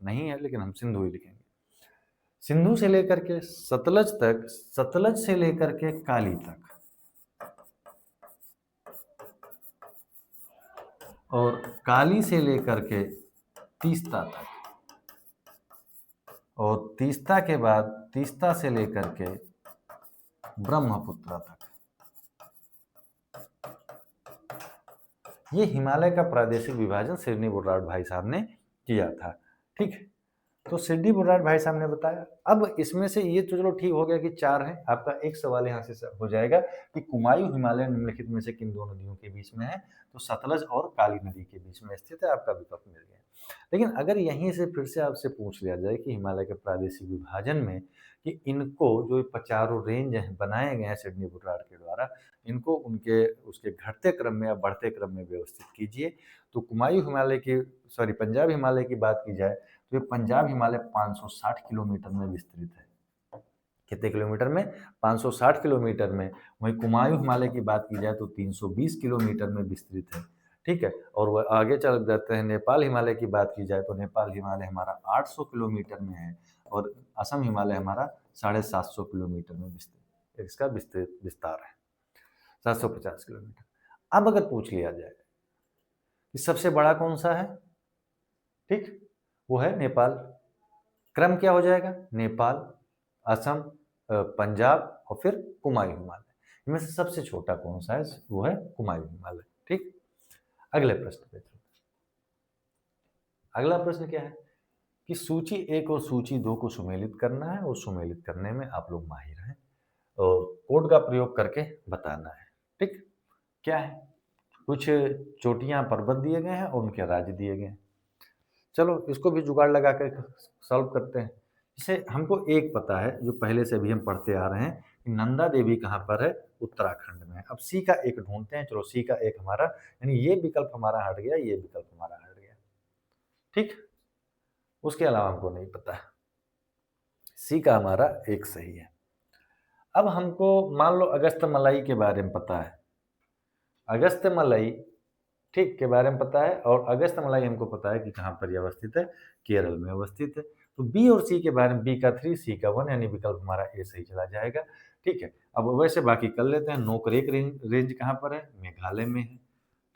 नहीं है, लेकिन हम सिंधु ही लिखेंगे। सिंधु से लेकर के सतलज तक, सतलज से लेकर के काली तक, और काली से लेकर के तीस्ता तक, और तीस्ता के बाद तीस्ता से लेकर के ब्रह्मपुत्र तक, ये हिमालय का प्रादेशिक विभाजन सिडनी बुर्रार्ड भाई साहब ने किया था। ठीक, तो सिडनी बुर्रार्ड भाई साहब ने बताया। अब इसमें से ये तो चलो ठीक हो गया कि 4 हैं। आपका एक सवाल यहाँ से हो जाएगा कि कुमायूं हिमालय निम्नलिखित में से किन दो नदियों के बीच में है, तो सतलज और काली नदी के बीच में स्थित है। आपका विकल्प मिल गया। लेकिन अगर यहीं से फिर से आपसे पूछ लिया जाए कि हिमालय के प्रादेशिक विभाजन में कि इनको जो चारों रेंज बनाए गए हैं सिडनी बुर्रार्ड के द्वारा, इनको उनके उसके घटते क्रम में या बढ़ते क्रम में व्यवस्थित कीजिए। तो कुमायूं हिमालय की, सॉरी, पंजाब हिमालय की बात की जाए तो ये पंजाब हिमालय 560 किलोमीटर में विस्तृत है। कितने किलोमीटर में? 560 किलोमीटर में। वहीं कुमायूं हिमालय की बात की जाए तो 320 किलोमीटर में विस्तृत है। ठीक है। और वह आगे चल जाते हैं, नेपाल हिमालय की बात की जाए तो नेपाल हिमालय हमारा 800 किलोमीटर में है, और असम हिमालय हमारा 750 किलोमीटर में विस्तृत, इसका विस्तार है 750 किलोमीटर। अब अगर पूछ लिया जाए कि सबसे बड़ा कौन सा है, ठीक, वो है नेपाल। क्रम क्या हो जाएगा? नेपाल, असम, पंजाब और फिर कुमायूं हिमालय। इनमें से सबसे छोटा कौन सा है? वो है कुमायूं हिमालय। ठीक। अगले प्रश्न पे चलते हैं। अगला प्रश्न क्या है कि सूची 1 और सूची 2 को सुमेलित करना है, और सुमेलित करने में आप लोग माहिर हैं, और कोड का प्रयोग करके बताना है। ठीक। क्या है? कुछ चोटियां पर्वत दिए गए हैं और उनके राज्य दिए गए हैं। चलो इसको भी जुगाड़ लगा कर सॉल्व करते हैं। जैसे हमको एक पता है, जो पहले से भी हम पढ़ते आ रहे हैं, कि नंदा देवी कहाँ पर है? उत्तराखंड में है। अब सी का एक ढूंढते हैं। चलो सी का एक हमारा, यानी ये विकल्प हमारा हट गया, ये विकल्प हमारा हट गया। ठीक। उसके अलावा हमको नहीं पता। सी का हमारा एक सही है। अब हमको मान लो अगस्त मलाई के बारे में पता है, अगस्त मलाई, ठीक, के बारे में पता है, और अगस्त मलाई हमको पता है कि कहाँ पर ये अवस्थित है, केरल में अवस्थित है। तो बी और सी के बारे में, बी का 3, सी का 1, यानी विकल्प हमारा ए सही चला जाएगा। ठीक है। अब वैसे बाकी कर लेते हैं। नोकरेक रेंज कहाँ पर है? मेघालय में है।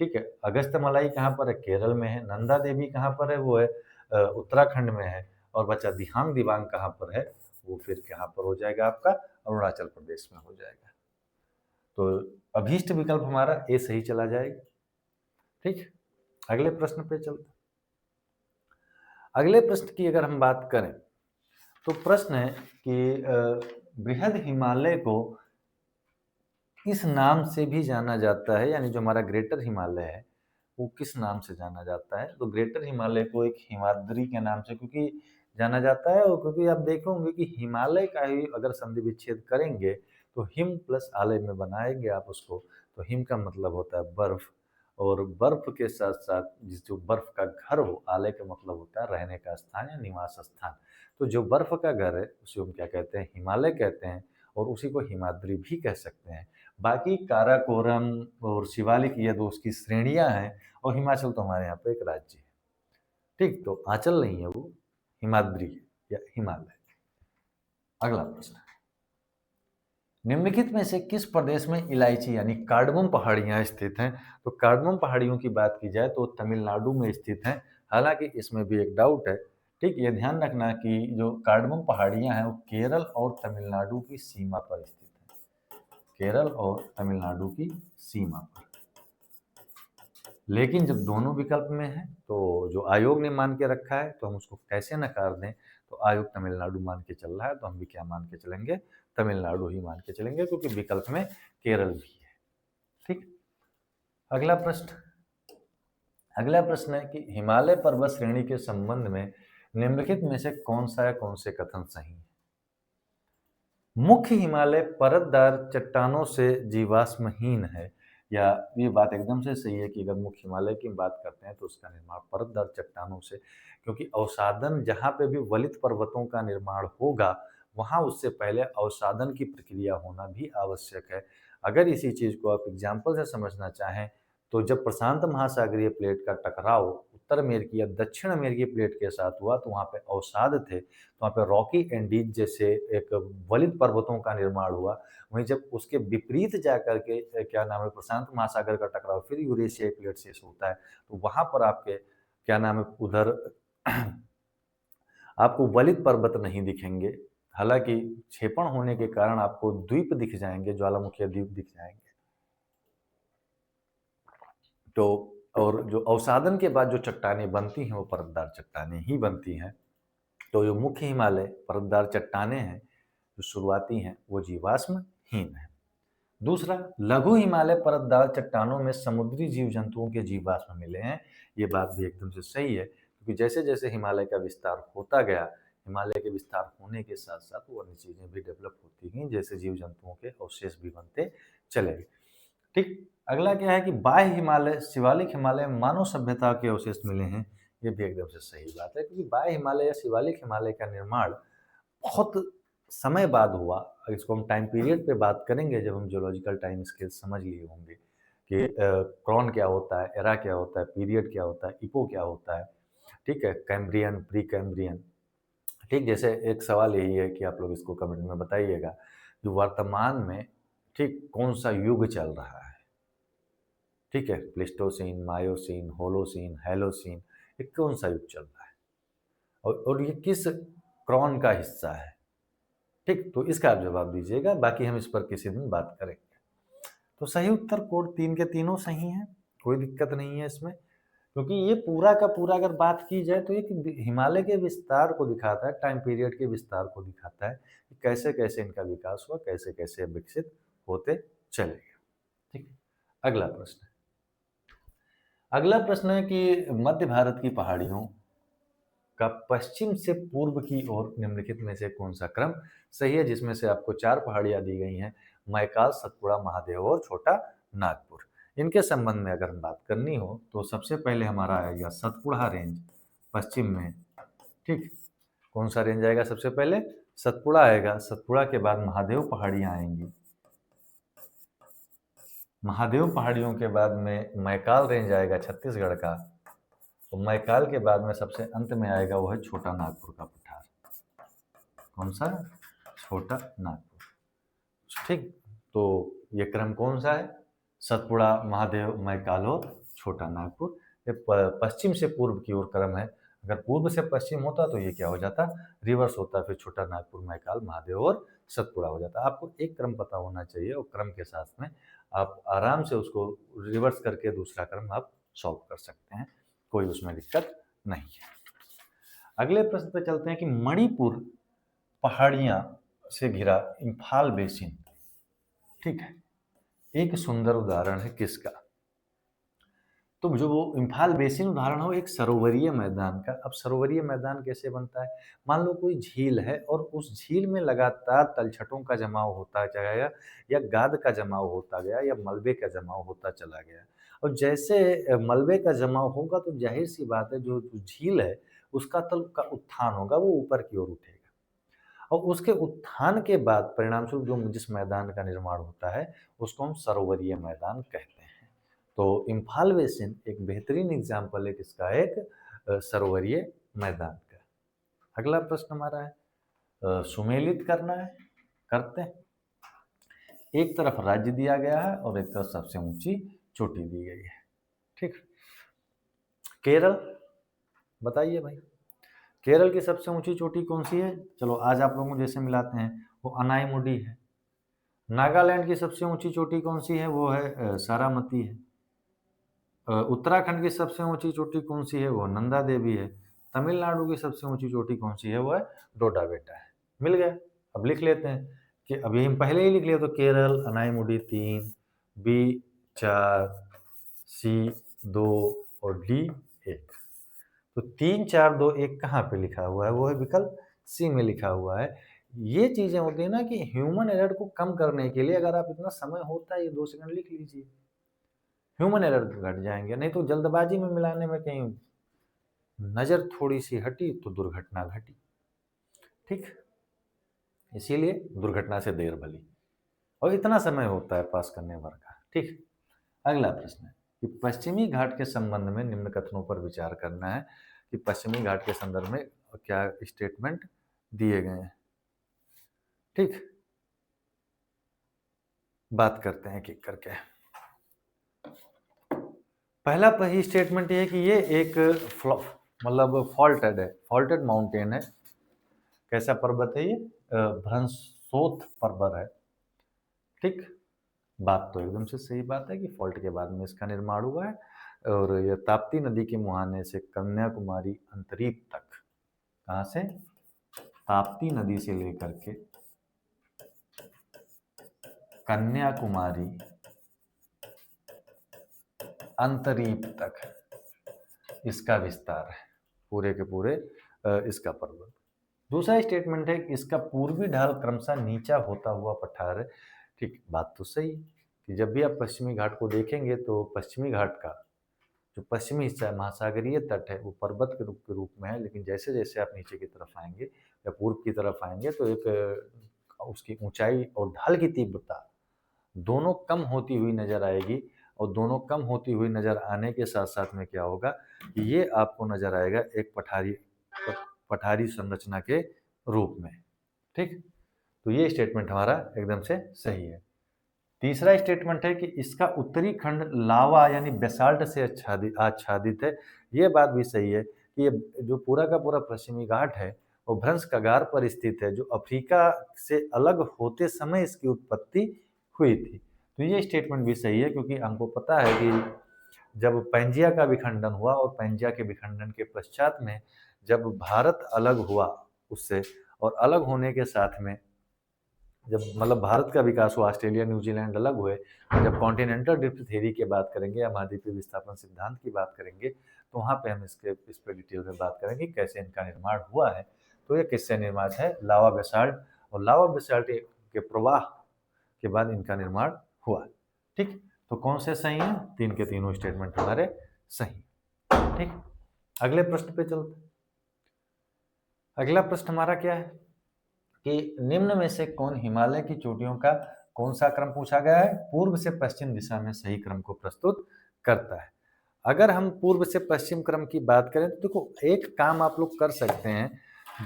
ठीक है। अगस्त मलाई कहाँ पर है? केरल में है। नंदा देवी कहाँ पर है? वो है उत्तराखंड में है। और बच्चा दिहांग दिबांग कहाँ पर है? वो फिर कहाँ पर हो जाएगा? आपका अरुणाचल प्रदेश में हो जाएगा। तो अभीष्ट विकल्प हमारा ए सही चला जाएगा। ठीक। अगले प्रश्न पे चलते। अगले प्रश्न की अगर हम बात करें तो प्रश्न है कि बृहद हिमालय को किस नाम से भी जाना जाता है, यानी जो हमारा ग्रेटर हिमालय है वो किस नाम से जाना जाता है? तो ग्रेटर हिमालय को एक हिमाद्री के नाम से क्योंकि जाना जाता है, और क्योंकि आप देखोगे कि हिमालय का ही अगर संधि विच्छेद करेंगे तो हिम प्लस आलय में बनाएंगे आप उसको, तो हिम का मतलब होता है बर्फ, और बर्फ के साथ साथ जिस जो बर्फ का घर हो, आलय का मतलब होता है रहने का स्थान या निवास स्थान। तो जो बर्फ का घर है उसे हम क्या कहते हैं, हिमालय कहते हैं, और उसी को हिमाद्री भी कह सकते हैं। बाकी काराकोरम और शिवालिक ये दो उसकी श्रेणियां हैं, और हिमाचल तो हमारे यहाँ पे एक राज्य है। ठीक, तो आंचल नहीं है, वो हिमाद्री है या हिमालय। अगला प्रश्न, निम्नलिखित में से किस प्रदेश में इलायची यानी कार्डमम पहाड़ियां स्थित हैं? तो कार्डमम पहाड़ियों की बात की जाए तो तमिलनाडु में स्थित हैं। हालांकि इसमें भी एक डाउट है। ठीक, ये ध्यान रखना कि जो कार्डमम पहाड़ियां हैं वो केरल और तमिलनाडु की सीमा पर स्थित है, केरल और तमिलनाडु की सीमा पर। लेकिन जब दोनों विकल्प में है तो जो आयोग ने मान के रखा है तो हम उसको कैसे नकार दें? तो आयोग तमिलनाडु मान के चल रहा है तो हम भी क्या मान के चलेंगे? तमिलनाडु ही मान के चलेंगे, क्योंकि विकल्प में केरल भी है। ठीक, अगला प्रश्न, अगला प्रश्न है कि हिमालय पर्वत श्रेणी के संबंध में निम्नलिखित में से कौन सा या कौन से कथन सही है? मुख्य हिमालय परतदार चट्टानों से जीवाश्महीन है, या ये बात एकदम से सही है कि अगर मुख्य हिमालय की बात करते हैं तो उसका निर्माण परतदार चट्टानों से, क्योंकि अवसादन जहाँ पे भी वलित पर्वतों का निर्माण होगा वहाँ उससे पहले अवसादन की प्रक्रिया होना भी आवश्यक है। अगर इसी चीज़ को आप एग्जाम्पल से समझना चाहें तो जब प्रशांत महासागरीय प्लेट का टकराव उत्तर अमेरिकी या दक्षिण अमेरिकी प्लेट के साथ हुआ तो वहाँ पे अवसाद थे, तो वहाँ पे रॉकी एंडीज जैसे एक वलित पर्वतों का निर्माण हुआ। वहीं जब उसके विपरीत जाकर के क्या नाम है प्रशांत महासागर का टकराव फिर यूरेशियाई प्लेट से होता है, तो वहाँ पर आपके क्या नाम है उधर आपको वलित पर्वत नहीं दिखेंगे। हालांकि क्षेपण होने के कारण आपको द्वीप दिख जाएंगे, ज्वालामुखी द्वीप दिख जाएंगे। तो और जो अवसादन के बाद जो चट्टानें बनती हैं वो परतदार चट्टानें ही बनती हैं। तो जो मुख्य हिमालय परतदार चट्टानें हैं जो शुरुआती हैं वो जीवाश्महीन है। दूसरा, लघु हिमालय परतदार चट्टानों में समुद्री जीव जंतुओं के जीवाश्म मिले हैं। ये बात भी एकदम से सही है, क्योंकि जैसे जैसे हिमालय का विस्तार होता गया, हिमालय के विस्तार होने के साथ साथ वो अन्य चीज़ें भी डेवलप होती गई, जैसे जीव जंतुओं के अवशेष भी बनते चले गए। ठीक, अगला क्या है कि बाह्य हिमालय शिवालिक हिमालय में मानव सभ्यता के अवशेष मिले हैं। ये भी एकदम से सही बात है, क्योंकि बाह्य हिमालय या शिवालिक हिमालय का निर्माण बहुत समय बाद हुआ। इसको हम टाइम पीरियड पे बात करेंगे जब हम जियोलॉजिकल टाइम स्केल समझ लिए होंगे कि क्रॉन क्या होता है, एरा क्या होता है, पीरियड क्या होता है, इपो क्या होता है। ठीक है, कैम्ब्रियन, प्री कैम्ब्रियन। ठीक, जैसे एक सवाल यही है कि आप लोग इसको कमेंट में बताइएगा कि वर्तमान में ठीक कौन सा युग चल रहा है। ठीक है, प्लेस्टोसीन, मायोसीन, होलोसीन, हेलोसीन, ये कौन सा युग चल रहा है और ये किस क्रॉन का हिस्सा है? ठीक, तो इसका आप जवाब दीजिएगा, बाकी हम इस पर किसी दिन बात करेंगे। तो सही उत्तर कोड 3 के तीनों सही हैं, कोई दिक्कत नहीं है इसमें, क्योंकि ये पूरा का पूरा अगर बात की जाए तो एक हिमालय के विस्तार को दिखाता है, टाइम पीरियड के विस्तार को दिखाता है कि कैसे कैसे इनका विकास हुआ, कैसे कैसे विकसित होते चले गए। ठीक, अगला प्रश्न, अगला प्रश्न है कि मध्य भारत की पहाड़ियों का पश्चिम से पूर्व की ओर निम्नलिखित में से कौन सा क्रम सही है, जिसमें से आपको 4 पहाड़ियां दी गई हैं, मैकाल, सतपुड़ा, महादेव और छोटा नागपुर। इनके संबंध में अगर हम बात करनी हो तो सबसे पहले हमारा आएगा सतपुड़ा रेंज पश्चिम में। ठीक, कौन सा रेंज आएगा सबसे पहले? सतपुड़ा आएगा। सतपुड़ा के बाद महादेव पहाड़ियां आएंगी। महादेव पहाड़ियों के बाद में मैकाल रेंज आएगा छत्तीसगढ़ का। तो मैकाल के बाद में सबसे अंत में आएगा वो है छोटा नागपुर का पठार। कौन सा? छोटा नागपुर। ठीक, तो ये क्रम कौन सा है? सतपुड़ा, महादेव, मैकाल और छोटा नागपुर। ये पश्चिम से पूर्व की ओर क्रम है। अगर पूर्व से पश्चिम होता तो ये क्या हो जाता? रिवर्स होता, फिर छोटा नागपुर, मैकाल, महादेव और सतपुड़ा हो जाता। आपको एक क्रम पता होना चाहिए और क्रम के साथ में आप आराम से उसको रिवर्स करके दूसरा क्रम आप सॉल्व कर सकते हैं, कोई उसमें दिक्कत नहीं है। अगले प्रश्न पे चलते हैं कि मणिपुर पहाड़ियां से घिरा इम्फाल बेसिन, ठीक है, एक सुंदर उदाहरण है किसका? तो जो वो इम्फाल बेसिन उदाहरण हो एक सरोवरीय मैदान का। अब सरोवरीय मैदान कैसे बनता है? मान लो कोई झील है और उस झील में लगातार तलछटों का जमाव होता गया या गाद का जमाव होता गया या मलबे का जमाव होता चला गया। और जैसे मलबे का जमाव होगा तो ज़ाहिर-सी बात है जो झील है उसका तल का उत्थान होगा, वो ऊपर की ओर उठेगा। और उसके उत्थान के बाद परिणामस्वरूप जो जिस मैदान का निर्माण होता है उसको हम सरोवरीय मैदान कहते हैं। तो इम्फाल बेसिन एक बेहतरीन एग्जाम्पल है किसका, एक सरोवरीय मैदान का। अगला प्रश्न हमारा है सुमेलित करना है, करते हैं। एक तरफ राज्य दिया गया है और एक तरफ सबसे ऊंची चोटी दी गई है। ठीक, केरल बताइए भाई, केरल की सबसे ऊंची चोटी कौन सी है? चलो आज आप लोगों को जैसे मिलाते हैं, वो अनाईमुडी है। नागालैंड की सबसे ऊंची चोटी कौन सी है? वो है सारामती है। उत्तराखंड की सबसे ऊंची चोटी कौन सी है? वो नंदा देवी है। तमिलनाडु की सबसे ऊंची चोटी कौन सी है? वो है डोडा बेटा है। मिल गया। अब लिख लेते हैं कि अभी हम पहले ही लिख लिया, तो केरल अनाईमुडी 3, बी 4, सी 2 और डी 1। तो 3 4 2 1 कहाँ पे लिखा हुआ है? वो है विकल्प सी में लिखा हुआ है। ये चीजें होती है ना कि ह्यूमन एरर को कम करने के लिए अगर आप इतना समय होता है, ये 2 सेकंड लिख लीजिए, ह्यूमन एरर घट जाएंगे। नहीं तो जल्दबाजी में मिलाने में कहीं नजर थोड़ी सी हटी तो दुर्घटना घटी। ठीक, इसीलिए दुर्घटना से देर भली, और इतना समय होता है पास करने भर का। ठीक, अगला प्रश्न है कि पश्चिमी घाट के संबंध में निम्न कथनों पर विचार करना है कि पश्चिमी घाट के संदर्भ में क्या स्टेटमेंट दिए गए हैं। ठीक, बात करते हैं कि करके। पहला ही स्टेटमेंट ये है कि ये एक मतलब फॉल्टेड है, फॉल्टेड माउंटेन है। कैसा पर्वत है ये? भ्रंशोथ पर्वत है। ठीक, बात तो एकदम से सही बात है कि फॉल्ट के बाद में इसका निर्माण हुआ है, और यह ताप्ती नदी के मुहाने से कन्याकुमारी अंतरीप तक, कहाँ से? ताप्ती नदी से लेकर के कन्याकुमारी अंतरीप तक इसका विस्तार है, पूरे के पूरे इसका पर्वत। दूसरा स्टेटमेंट है कि इसका पूर्वी ढाल क्रमशः नीचा होता हुआ पठार है। ठीक, बात तो सही कि जब भी आप पश्चिमी घाट को देखेंगे तो पश्चिमी घाट का जो पश्चिमी हिस्सा है, महासागरीय तट है, वो पर्वत के रूप में है। लेकिन जैसे जैसे आप नीचे की तरफ आएंगे या पूर्व की तरफ आएंगे तो एक उसकी ऊंचाई और ढाल की तीव्रता दोनों कम होती हुई नजर आएगी। और दोनों कम होती हुई नजर आने के साथ साथ में क्या होगा कि ये आपको नजर आएगा एक पठारी संरचना के रूप में। ठीक, तो ये स्टेटमेंट हमारा एकदम से सही है। तीसरा स्टेटमेंट है कि इसका उत्तरी खंड लावा यानी बेसाल्ट से आच्छादित है। ये बात भी सही है कि ये जो पूरा का पूरा पश्चिमी घाट है वो भ्रंश कगार पर स्थित है, जो अफ्रीका से अलग होते समय इसकी उत्पत्ति हुई थी। तो ये स्टेटमेंट भी सही है, क्योंकि हमको पता है कि जब पैंजिया का विखंडन हुआ और पैंजिया के विखंडन के पश्चात में जब भारत अलग हुआ उससे, और अलग होने के साथ में जब मतलब भारत का विकास हुआ, ऑस्ट्रेलिया न्यूजीलैंड अलग हुए, जब कॉन्टिनेंटल ड्रिफ्ट थ्योरी की बात करेंगे या महाद्वीपीय विस्थापन सिद्धांत की बात करेंगे तो वहाँ पे हम इस पर डिटेल में बात करेंगे कैसे इनका निर्माण हुआ है। तो ये किससे निर्मित है? लावा बेसाल्ट, और लावा बेसाल्ट के प्रवाह के बाद इनका निर्माण हुआ। ठीक, तो कौन से सही हैं? तीन के तीनों स्टेटमेंट हमारे सही। ठीक, अगले प्रश्न पे चलते। अगला प्रश्न हमारा क्या है कि निम्न में से कौन हिमालय की चोटियों का कौन सा क्रम पूछा गया है पूर्व से पश्चिम दिशा में सही क्रम को प्रस्तुत करता है। अगर हम पूर्व से पश्चिम क्रम की बात करें तो देखो एक काम आप लोग कर सकते हैं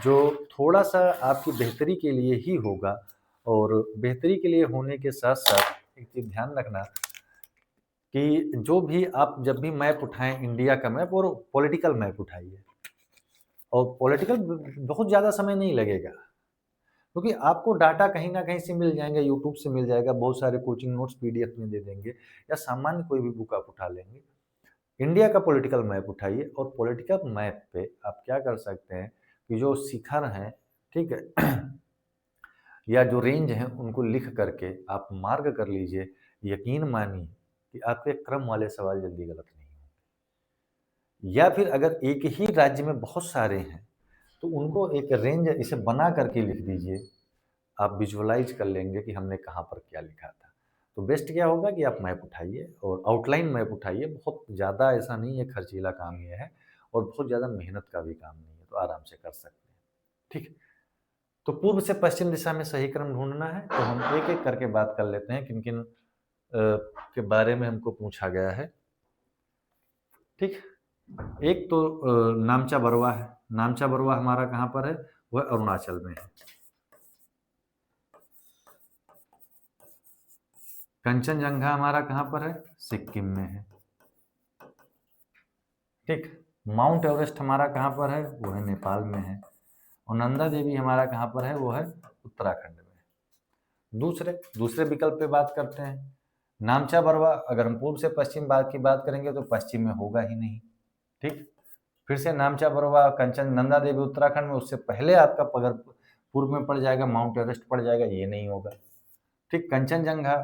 जो थोड़ा सा आपकी बेहतरी के लिए ही होगा, और बेहतरी के लिए होने के साथ साथ एक चीज ध्यान रखना कि जो भी आप जब भी मैप उठाएं इंडिया का मैप और पॉलिटिकल मैप उठाइए, और पॉलिटिकल बहुत ज़्यादा समय नहीं लगेगा क्योंकि आपको डाटा कहीं ना कहीं से मिल जाएंगे, यूट्यूब से मिल जाएगा, बहुत सारे कोचिंग नोट्स पीडीएफ में दे देंगे, या सामान्य कोई भी बुक आप उठा लेंगे। इंडिया का पॉलिटिकल मैप उठाइए और पॉलिटिकल मैप पे आप क्या कर सकते हैं कि जो शिखर हैं, ठीक है, या जो रेंज हैं उनको लिख करके आप मार्क कर लीजिए। यकीन मानिए कि आपके क्रम वाले सवाल जल्दी गलत नहीं होंगे। या फिर अगर एक ही राज्य में बहुत सारे हैं तो उनको एक रेंज इसे बना करके लिख दीजिए, आप विजुअलाइज कर लेंगे कि हमने कहाँ पर क्या लिखा था। तो बेस्ट क्या होगा कि आप मैप उठाइए और आउटलाइन मैप उठाइए, बहुत ज़्यादा ऐसा नहीं है, खर्चीला काम ये है और बहुत ज़्यादा मेहनत का भी काम नहीं है, तो आराम से कर सकते हैं। ठीक, तो पूर्व से पश्चिम दिशा में सही क्रम ढूंढना है, तो हम एक एक करके बात कर लेते हैं किन किन के बारे में हमको पूछा गया है। ठीक, एक तो नामचा बरवा है। नामचा बरवा हमारा कहाँ पर है? वह अरुणाचल में है। कंचनजंगा हमारा कहाँ पर है? सिक्किम में है। ठीक, माउंट एवरेस्ट हमारा कहाँ पर है? वो है नेपाल में है। और नंदा देवी हमारा कहाँ पर है? वो है उत्तराखंड में। दूसरे विकल्प पे बात करते हैं। नामचा बरवा अगर हम पूर्व से पश्चिम की बात करेंगे तो पश्चिम में होगा ही नहीं। ठीक, फिर से नामचा बरवा कंचन नंदा देवी उत्तराखंड में, उससे पहले आपका अगर पूर्व में पड़ जाएगा माउंट एवरेस्ट पड़ जाएगा, ये नहीं होगा। ठीक, कंचनजंगा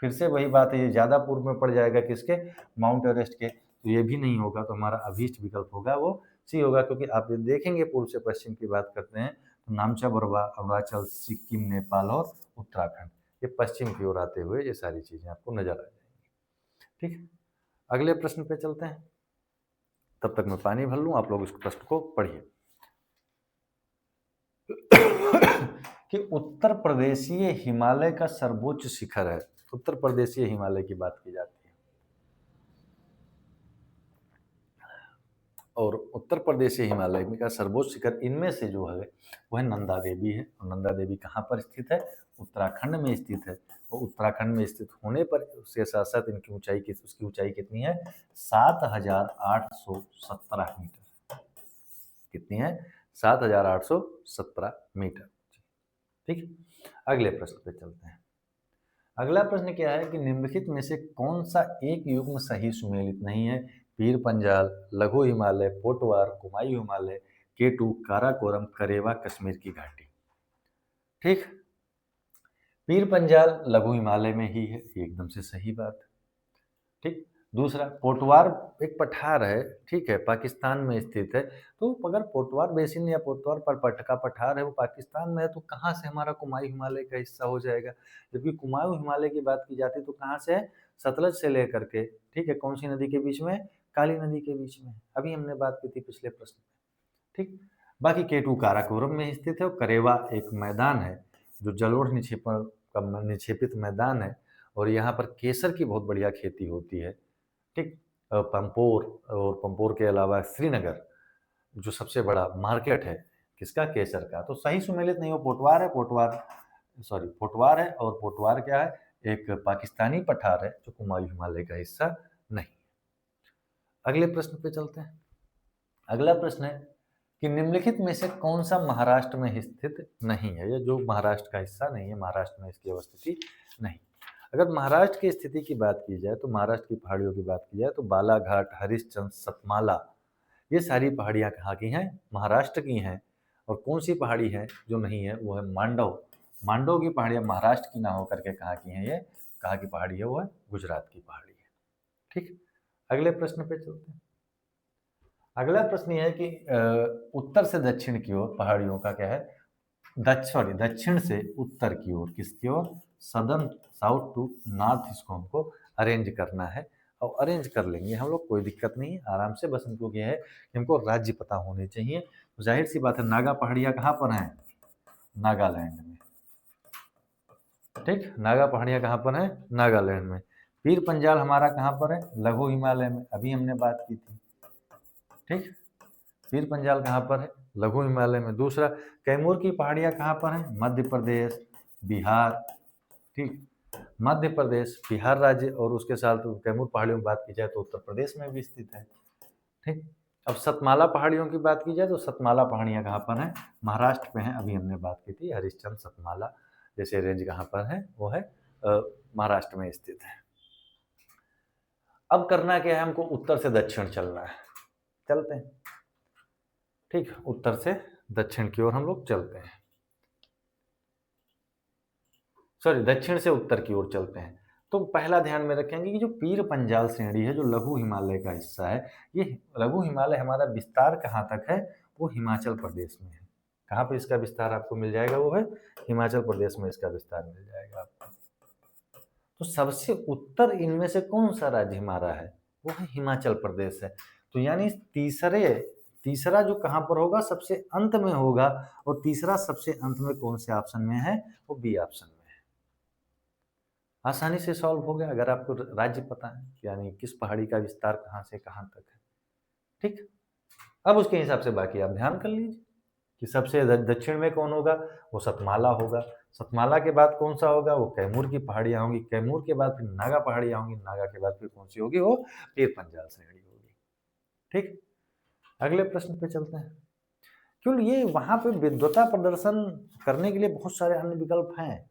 फिर से वही बात है, ये ज़्यादा पूर्व में पड़ जाएगा किसके? माउंट एवरेस्ट के, तो ये भी नहीं होगा। तो हमारा अभीष्ट विकल्प होगा वो सी होगा, क्योंकि आप देखेंगे पूर्व से पश्चिम की बात करते हैं तो नामचा बरवा अरुणाचल, सिक्किम, नेपाल और उत्तराखंड, ये पश्चिम की ओर आते हुए ये सारी चीज़ें आपको नजर आ जाएंगी। ठीक, अगले प्रश्न पे चलते हैं। तब तक मैं पानी भर लूँ, आप लोग इस प्रश्न को पढ़िए। कि उत्तर प्रदेशीय हिमालय का सर्वोच्च शिखर है। उत्तर प्रदेशीय हिमालय की बात की जाती है और उत्तर प्रदेशीय हिमालय का सर्वोच्च शिखर इनमें से जो है वह नंदा देवी है। और नंदा देवी कहाँ पर स्थित है? उत्तराखंड में स्थित है। और उत्तराखंड में स्थित होने पर उसके साथ साथ इनकी ऊंचाई उसकी ऊंचाई कितनी है? 7,817 मीटर। कितनी है? 7,817 मीटर। ठीक, अगले प्रश्न पे चलते हैं। अगला प्रश्न क्या है कि निम्नलिखित में से कौन सा एक युग्म सही सुमेलित नहीं है? पीर पंजाल, लघु हिमालय, पोटवार, कुमायूं हिमालय, केटू, काराकोरम, करेवा, कश्मीर की घाटी। ठीक, पीर पंजाल लघु हिमालय में ही है, एकदम से सही बात। ठीक, दूसरा पोटवार एक पठार है, ठीक है, पाकिस्तान में स्थित है। तो अगर पोटवार बेसिन या पोटवार पर पटका पठार है वो पाकिस्तान में है, तो कहाँ से हमारा कुमायूं हिमालय का हिस्सा हो जाएगा? जबकि कुमायूं हिमालय की बात की जाती है तो कहाँ से है? सतलज से लेकर के, ठीक है, कौन सी नदी के बीच में? काली नदी के बीच में। अभी हमने बात की थी पिछले प्रश्न में। ठीक, बाकी केटू काराकोरम में स्थित है और करेवा एक मैदान है जो जलोढ़ निक्षेपण का निक्षेपित मैदान है और यहाँ पर केसर की बहुत बढ़िया खेती होती है। ठीक, पंपोर और पंपोर के अलावा श्रीनगर जो सबसे बड़ा मार्केट है किसका? केसर का। तो सही सुमेलित नहीं हो, पोटवार है, पोटवार है और पोटवार क्या है? एक पाकिस्तानी पठार है जो कुमायूं हिमालय का हिस्सा नहीं। अगले प्रश्न पे चलते हैं। अगला प्रश्न है कि निम्नलिखित में से कौन सा महाराष्ट्र में स्थित नहीं है? या जो महाराष्ट्र का हिस्सा नहीं है, महाराष्ट्र में इसकी अवस्थिति नहीं। अगर महाराष्ट्र की स्थिति की बात की जाए तो महाराष्ट्र की पहाड़ियों की बात की जाए तो बालाघाट, हरिश्चंद्र, सतमाला, ये सारी पहाड़ियाँ कहाँ की हैं? महाराष्ट्र की हैं। और कौन सी पहाड़ी है जो नहीं है? वो है मांडव। मांडव की पहाड़ियाँ महाराष्ट्र की ना होकर के कहाँ की हैं? ये कहाँ की पहाड़ी है? वो है गुजरात की पहाड़ी है। ठीक, अगले प्रश्न पे चलते हैं। अगला प्रश्न ये है कि उत्तर से दक्षिण की ओर पहाड़ियों का क्या है? दक्षिण से उत्तर की ओर, किसकी ओर? सदर्न साउथ टू नॉर्थ, इसको हमको अरेंज करना है और अरेंज कर लेंगे हम लोग, कोई दिक्कत नहीं है, आराम से। बस हमको क्या है कि हमको राज्य पता होने चाहिए। जाहिर सी बात है, नागा पहाड़ियाँ कहाँ पर हैं? नागालैंड में। ठीक, नागा पहाड़ियाँ कहाँ पर हैं? नागालैंड में। पीर पंजाल हमारा कहाँ पर है? लघु हिमालय में, अभी हमने बात की थी। ठीक, पीर पंजाल कहाँ पर है? लघु हिमालय में। दूसरा, कैमूर की पहाड़ियाँ कहाँ पर हैं? मध्य प्रदेश, बिहार। ठीक, मध्य प्रदेश, बिहार राज्य और उसके साथ कैमूर पहाड़ियों की बात की जाए तो उत्तर प्रदेश में भी स्थित है। ठीक, अब सतमाला पहाड़ियों की बात की जाए तो सतमाला पहाड़ियाँ कहाँ पर हैं? महाराष्ट्र में हैं, अभी हमने बात की थी। हरिश्चंद्र, सतमाला जैसे रेंज कहाँ पर है? वो है महाराष्ट्र में स्थित है। अब करना क्या है? हमको उत्तर से दक्षिण चलना है। चलते हैं। ठीक, उत्तर से दक्षिण की ओर हम लोग चलते हैं, सॉरी, दक्षिण से उत्तर की ओर चलते हैं। तो पहला ध्यान में रखेंगे कि जो पीर पंजाल श्रेणी है, जो लघु हिमालय का हिस्सा है, ये लघु हिमालय हमारा विस्तार कहाँ तक है, वो हिमाचल प्रदेश में है। कहाँ पे इसका विस्तार आपको मिल जाएगा, वो है हिमाचल प्रदेश में इसका विस्तार मिल जाएगा आपको। तो सबसे उत्तर इनमें से कौन सा राज्य हमारा है, वो है हिमाचल प्रदेश है। तो यानी तीसरा जो कहाँ पर होगा, सबसे अंत में होगा, और तीसरा सबसे अंत में कौन से ऑप्शन में है, वो बी ऑप्शन में है। आसानी से सॉल्व हो गया अगर आपको राज्य पता है, यानी किस पहाड़ी का विस्तार कहाँ से कहाँ तक है। ठीक, अब उसके हिसाब से बाकी आप ध्यान कर लीजिए कि सबसे दक्षिण में कौन होगा, वो सतमाला होगा। सतमाला के बाद कौन सा होगा, वो कैमूर की पहाड़ियाँ होंगी। कैमूर के बाद फिर नागा पहाड़ियाँ होंगी। नागा के बाद फिर कौन सी होगी, वो पीर पंजाल श्रेणी होगी। ठीक, अगले प्रश्न पे चलते हैं। क्यों, ये वहां पे विद्वता प्रदर्शन करने के लिए बहुत सारे अन्य विकल्प हैं,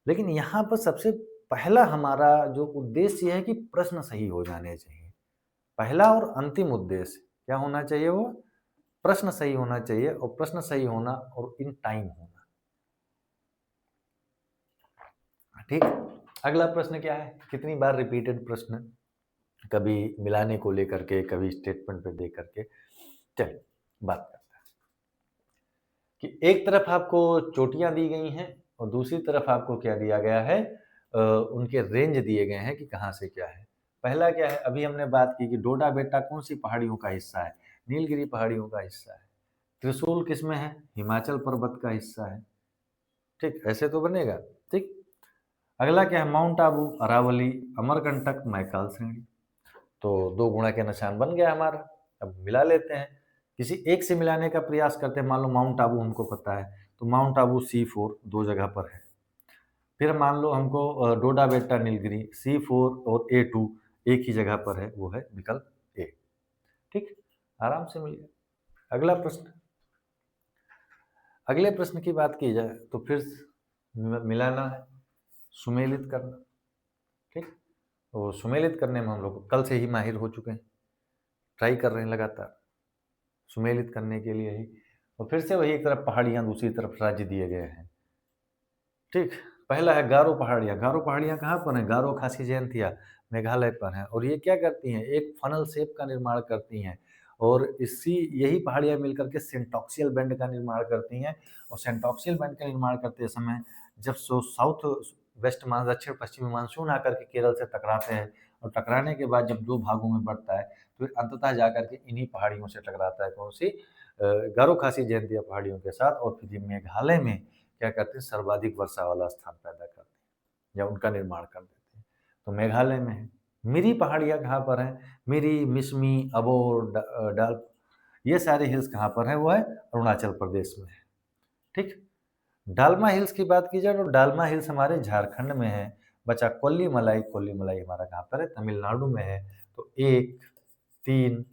लेकिन यहाँ पर सबसे पहला हमारा जो उद्देश्य है कि प्रश्न सही हो जाने चाहिए। पहला और अंतिम उद्देश्य क्या होना चाहिए, वो प्रश्न सही होना चाहिए, और प्रश्न सही होना और इन टाइम होना। ठीक, अगला प्रश्न क्या है, कितनी बार रिपीटेड प्रश्न, कभी मिलाने को लेकर के, कभी स्टेटमेंट पे दे करके। चलिए बात करते हैं कि एक तरफ आपको चोटियां दी गई हैं और दूसरी तरफ आपको क्या दिया गया है, उनके रेंज दिए गए हैं कि कहाँ से क्या है। पहला क्या है, अभी हमने बात की कि डोडा बेटा कौन सी पहाड़ियों का हिस्सा है, नीलगिरी पहाड़ियों का हिस्सा है। त्रिशूल किसमें है, हिमाचल पर्वत का हिस्सा है। ठीक, ऐसे तो बनेगा। ठीक, अगला क्या है, माउंट आबू, अरावली, अमरकंटक, मैकाल श्रेणी। तो 2 गुणा के निशान बन गया हमारा। अब मिला लेते हैं, किसी एक से मिलाने का प्रयास करते हैं। मान लो माउंट आबू हमको पता है, तो माउंट आबू C4 2 जगह पर है। फिर मान लो हमको डोडा बेटा नीलगिरी C4 और A2 एक ही जगह पर है, वो है विकल्प ए। ठीक, आराम से मिल गया। अगला प्रश्न, अगले प्रश्न की बात की जाए तो फिर मिलाना है, सुमेलित करना। ठीक, तो सुमेलित करने में हम लोग कल से ही माहिर हो चुके हैं, ट्राई कर रहे हैं लगातार सुमेलित करने के लिए ही। और फिर से वही, एक तरफ पहाड़ियाँ, दूसरी तरफ राज्य दिए गए हैं। ठीक, पहला है गारो पहाड़ियाँ। गारो पहाड़ियाँ कहाँ पर हैं, गारो खासी जयंतिया मेघालय पर हैं। और ये क्या करती हैं, एक फनल शेप का निर्माण करती हैं, और यही पहाड़ियाँ मिलकर के सेंटॉक्सियल बैंड का निर्माण करती हैं। और सेंटॉक्सियल बैंड का निर्माण करते समय जब साउथ वेस्ट दक्षिण पश्चिमी मानसून आकर के केरल से टकराते हैं, और टकराने के बाद जब 2 भागों में बढ़ता है, तो अंततः जाकर के इन्हीं पहाड़ियों से टकराता है, कौन सी, गारो खासी जयंतिया पहाड़ियों के साथ। और फिर ये मेघालय में क्या करते हैं, सर्वाधिक वर्षा वाला स्थान पैदा करते हैं या उनका निर्माण कर देते हैं। तो मेघालय में है। मिरी पहाड़ियाँ कहाँ पर हैं, मिरी, मिसमी, अबोर, डाल, ये सारे हिल्स कहाँ पर हैं, वो है अरुणाचल प्रदेश में है। ठीक, डालमा हिल्स की बात की जाए तो डालमा हिल्स हमारे झारखंड में है। बचा कोल्लीमलाई। कोल्लीमलाई हमारा कहाँ पर है, तमिलनाडु में है। तो 1, 3,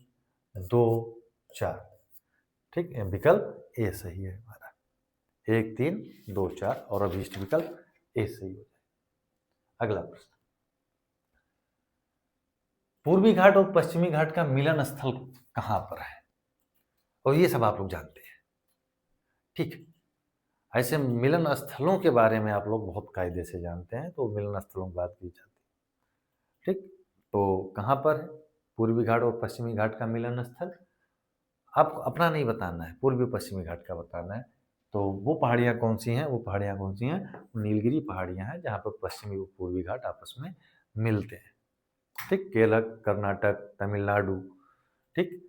2, 4। ठीक है, विकल्प ए सही है हमारा। 1, 3, 2, 4 और अभीष्ट विकल्प ए सही हो जाए। अगला प्रश्न, पूर्वी घाट और पश्चिमी घाट का मिलन स्थल कहाँ पर है, और ये सब आप लोग जानते हैं। ठीक, ऐसे मिलन स्थलों के बारे में आप लोग बहुत कायदे से जानते हैं, तो मिलन स्थलों की बात की जाती है। ठीक, तो कहाँ पर है पूर्वी घाट और पश्चिमी घाट का मिलन स्थल, आपको अपना नहीं बताना है, पूर्वी पश्चिमी घाट का बताना है। तो वो पहाड़ियाँ कौन सी हैं, वो पहाड़ियाँ कौन सी हैं, नीलगिरी पहाड़ियाँ हैं, जहाँ पर पश्चिमी और पूर्वी घाट आपस में मिलते हैं। ठीक, केरल, कर्नाटक, तमिलनाडु। ठीक,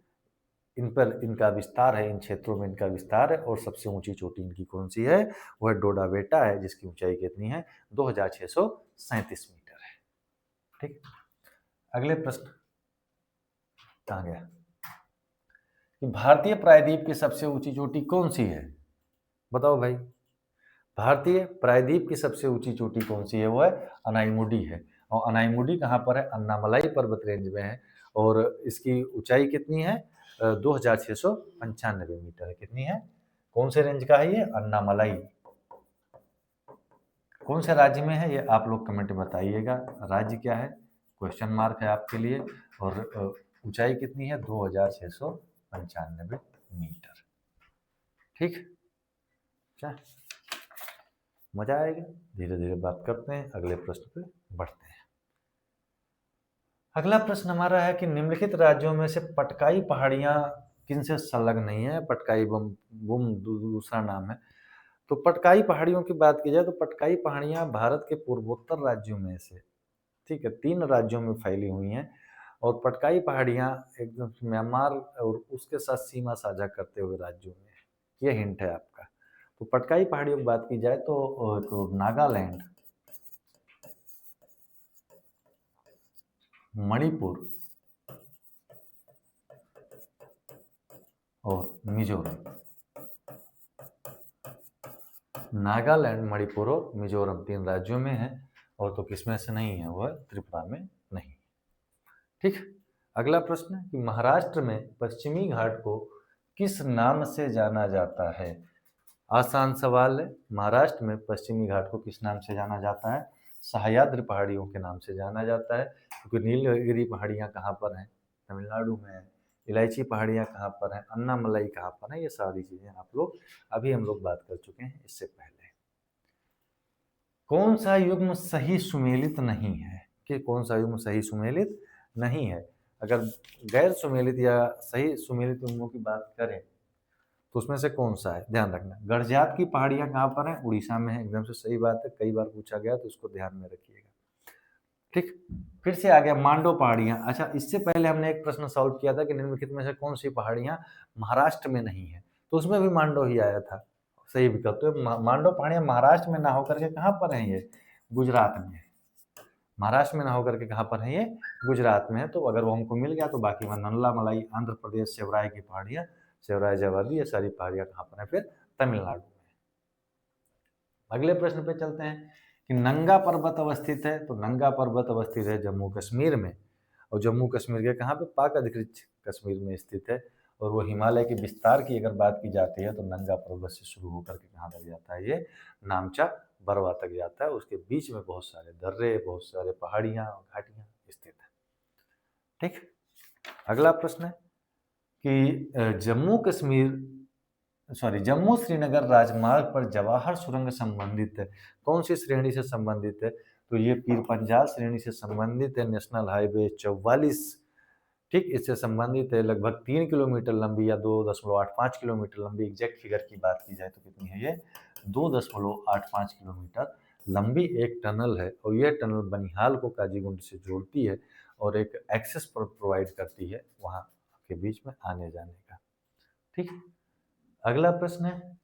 इन पर इनका विस्तार है, इन क्षेत्रों में इनका विस्तार है। और सबसे ऊंची चोटी इनकी कौन सी है, वह डोडा बेटा है, जिसकी ऊंचाई कितनी है, 2637 मीटर है। ठीक, अगले प्रश्न, कहाँ गया, कि भारतीय प्रायद्वीप की सबसे ऊंची चोटी कौन सी है, बताओ भाई। भारतीय प्रायद्वीप की सबसे ऊंची चोटी कौन सी है, वो है अनाईमुडी है। और अनाईमुडी कहाँ पर है, अन्नामलाई पर्वत रेंज में है। और इसकी ऊंचाई कितनी है, 2695 मीटर है। कितनी है, कौन से रेंज का है ये, अन्नामलाई। कौन से राज्य में है, ये आप लोग कमेंट में बताइएगा। राज्य क्या है, क्वेश्चन मार्क है आपके लिए। और ऊंचाई कितनी है, 2695 मीटर। ठीक, क्या मजा आएगा। धीरे धीरे बात करते हैं, अगले प्रश्न पे बढ़ते हैं। अगला प्रश्न हमारा है कि निम्नलिखित राज्यों में से पटकाई पहाड़ियां किनसे संलग्न नहीं है। पटकाई बम बुम दूसरा नाम है। तो पटकाई पहाड़ियों की बात की जाए तो पटकाई पहाड़ियां भारत के पूर्वोत्तर राज्यों में से, ठीक है, 3 राज्यों में फैली हुई हैं। और पटकाई पहाड़ियां एकदम म्यांमार और उसके साथ सीमा साझा करते हुए राज्यों में है। ये हिंट है आपका। तो पटकाई पहाड़ियों की बात की जाए तो नागालैंड, मणिपुर और मिजोरम। नागालैंड, मणिपुर और मिजोरम 3 राज्यों में है। और तो किसमें से नहीं है, वह त्रिपुरा में नहीं। ठीक। अगला प्रश्न है कि महाराष्ट्र में पश्चिमी घाट को किस नाम से जाना जाता है। आसान सवाल है। महाराष्ट्र में पश्चिमी घाट को किस नाम से जाना जाता है। सह्याद्री पहाड़ियों के नाम से जाना जाता है, क्योंकि नीलगिरी पहाड़ियाँ कहाँ पर हैं, तमिलनाडु में है। इलायची पहाड़ियाँ कहाँ पर हैं, अन्नामलाई कहाँ पर है। ये सारी चीज़ें आप लोग अभी हम लोग बात कर चुके हैं इससे पहले। कौन सा युग्म सही सुमेलित नहीं है, कि कौन सा युग्म सही सुमेलित नहीं है। अगर गैर सुमेलित या सही सुमेलित युग्मों की बात करें तो उसमें से कौन सा है, ध्यान रखना। गड़जात की पहाड़ियां कहाँ पर हैं, उड़ीसा में है। एकदम से सही बात है, कई बार पूछा गया तो उसको ध्यान में रखिएगा। ठीक। फिर से आ गया मांडो पहाड़ियां। अच्छा, इससे पहले हमने एक प्रश्न सॉल्व किया था कि निम्नलिखित में से कौन सी पहाड़ियां महाराष्ट्र में नहीं है, तो उसमें भी मांडो ही आया था सही विकल्प। तो मांडो पहाड़ियां महाराष्ट्र में ना होकर के कहाँ पर है, ये गुजरात में है। महाराष्ट्र में ना होकर के कहाँ पर है, ये गुजरात में है। तो अगर वो हमको मिल गया तो बाकी में नल्ला मलाई आंध्र प्रदेश, सेवराय की पहाड़ियाँ, सेवराय जवादी, ये सारी पहाड़ियाँ कहाँ पर है, फिर तमिलनाडु में। अगले प्रश्न पे चलते हैं कि नंगा पर्वत अवस्थित है। तो नंगा पर्वत अवस्थित है जम्मू कश्मीर में। और जम्मू कश्मीर के कहाँ पे, पाक अधिकृत कश्मीर में स्थित है। और वो हिमालय के विस्तार की अगर बात की जाती है तो नंगा पर्वत से शुरू होकर के कहाँ तक जाता है, ये नामचा बरवा तक जाता है। उसके बीच में बहुत सारे दर्रे, बहुत सारे पहाड़ियाँ और घाटियाँ स्थित है। ठीक। अगला प्रश्न है कि जम्मू श्रीनगर राजमार्ग पर जवाहर सुरंग संबंधित है। कौन सी श्रेणी से संबंधित है, तो ये पीर पंजाल श्रेणी से संबंधित है। नेशनल हाईवे 44, ठीक, इससे संबंधित है। लगभग 3 किलोमीटर लंबी या 2.85 किलोमीटर लंबी, एग्जैक्ट फिगर की बात की जाए तो कितनी है, ये 2.85 किलोमीटर लंबी एक टनल है। और यह टनल बनिहाल को काजीगुंड से जोड़ती है और एक एक्सेस प्रोवाइड करती है वहाँ के बीच में आने जाने का। ठीक। अगला प्रश्न है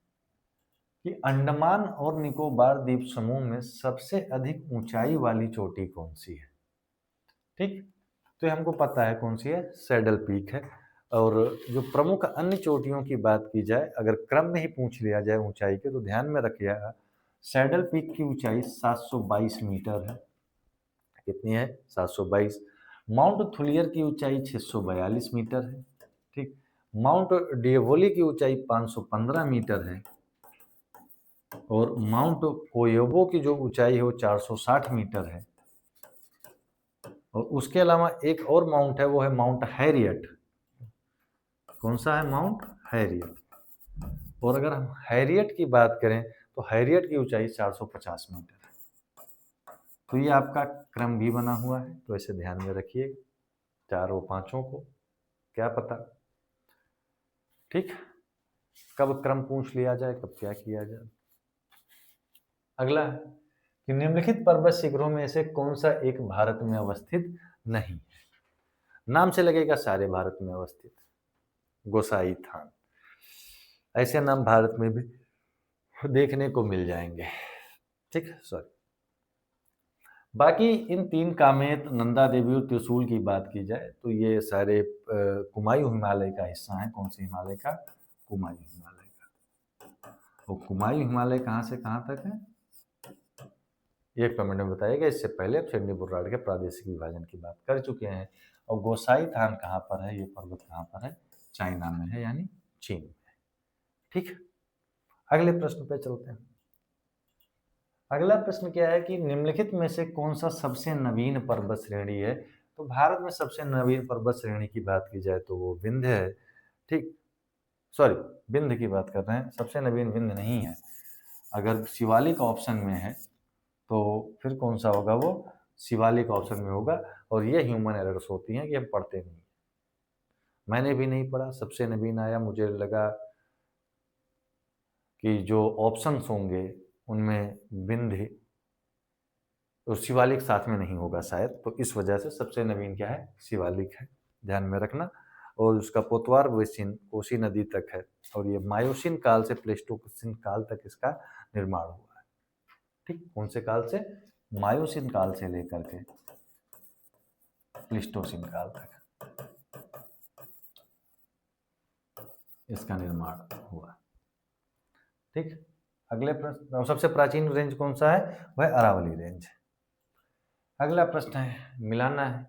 कि अंडमान और निकोबार द्वीप समूह में सबसे अधिक ऊंचाई वाली चोटी कौन सी है। ठीक। तो हमको पता है कौन सी है, सैडल पीक है। और जो प्रमुख अन्य चोटियों की बात की जाए, अगर क्रम में ही पूछ लिया जाए ऊंचाई के, तो ध्यान में रखिएगा सैडल पीक की ऊंचाई 722 मीटर है। कितनी है, 722। माउंट थुलियर की ऊंचाई 642 मीटर है। ठीक। माउंट डिएवोली की ऊंचाई 515 मीटर है। और माउंट कोयोबो की जो ऊंचाई है वो 460 मीटर है। और उसके अलावा एक और माउंट है, वो है माउंट हैरियट। कौन सा है, माउंट हैरियट। और अगर हम हैरियट की बात करें तो हैरियट की ऊंचाई 450 मीटर है। तो ये आपका क्रम भी बना हुआ है, तो इसे ध्यान में रखिए, चारों पांचों को, क्या पता। ठीक। कब क्रम पूछ लिया जाए, कब क्या किया जाए। अगला है कि निम्नलिखित पर्वत शिखरों में से कौन सा एक भारत में अवस्थित नहीं है। नाम से लगेगा सारे भारत में अवस्थित। गोसाई थान, ऐसे नाम भारत में भी देखने को मिल जाएंगे। ठीक, सॉरी। बाकी इन 3 कामेत, नंदा देवी और त्रिशूल की बात की जाए तो ये सारे कुमायूं हिमालय का हिस्सा है। कौन से हिमालय का, कुमायूं हिमालय का। और कुमायूं हिमालय कहाँ से कहाँ तक है, एक कमेंट में बताइएगा। इससे पहले आप सिडनी बुर्राड़ के प्रादेशिक विभाजन की बात कर चुके हैं। और गोसाई थान कहाँ पर है, ये पर्वत कहाँ पर है, चाइना में है, यानी चीन में। ठीक। अगले प्रश्न पे चलते हैं। अगला प्रश्न क्या है कि निम्नलिखित में से कौन सा सबसे नवीन पर्वत श्रेणी है। तो भारत में सबसे नवीन पर्वत श्रेणी की बात की जाए तो वो विंध्य है। ठीक, सॉरी, विंध्य की बात कर रहे हैं, सबसे नवीन विंध्य नहीं है। अगर शिवालिक ऑप्शन में है तो फिर कौन सा होगा, वो शिवालिक ऑप्शन में होगा। और ये ह्यूमन एरर्स होती हैं कि हम पढ़ते नहीं। मैंने भी नहीं पढ़ा, सबसे नवीन आया, मुझे लगा कि जो ऑप्शंस होंगे उनमें बिंदि और शिवालिक साथ में नहीं होगा शायद, तो इस वजह से सबसे नवीन क्या है, शिवालिक है, ध्यान में रखना। और उसका पोतवार बेसिन कोसी नदी तक है, और ये मायोसिन काल से प्लेस्टोसिन काल तक इसका निर्माण हुआ है। ठीक, कौन से काल से, मायोसिन काल से लेकर के प्लेस्टोसिन काल तक इसका निर्माण हुआ। ठीक, अगले प्रश्न, सबसे प्राचीन रेंज कौन सा है, वह अरावली रेंज है। अगला प्रश्न है, मिलाना है,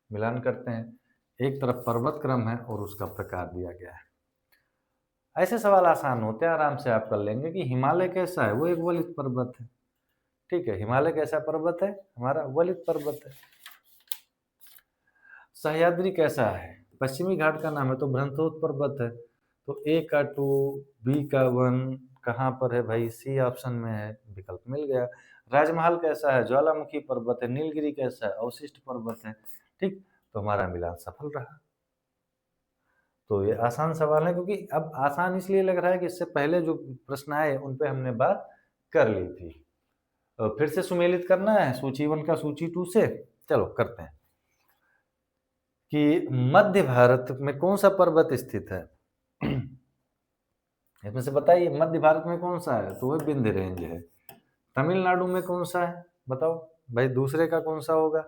मिलान करते हैं। एक तरफ पर्वत क्रम है और उसका प्रकार दिया गया है। ऐसे सवाल आसान होते हैं, आराम से आप कर लेंगे कि हिमालय कैसा है, वो एक वलित पर्वत है। ठीक है, हिमालय कैसा पर्वत है, हमारा वलित पर्वत है। सह्याद्री कैसा है, पश्चिमी घाट का नाम है तो बृहस्पति पर्वत है। तो ए का 2, बी का 1 कहाँ पर है भाई, सी ऑप्शन में है, विकल्प मिल गया। राजमहल कैसा है, ज्वालामुखी पर्वत है। नीलगिरी कैसा है, अवशिष्ट पर्वत है। ठीक, तो हमारा मिलान सफल रहा। तो ये आसान सवाल है, क्योंकि अब आसान इसलिए लग रहा है कि इससे पहले जो प्रश्न आए उन पे हमने बात कर ली थी। फिर से सुमेलित करना है सूची 1 का सूची 2 से, चलो करते हैं। कि मध्य भारत में कौन सा पर्वत स्थित है, इसमें से बताइए मध्य भारत में कौन सा है, तो वह विंध्य रेंज है। तमिलनाडु में कौन सा है, बताओ भाई, दूसरे का कौन सा होगा,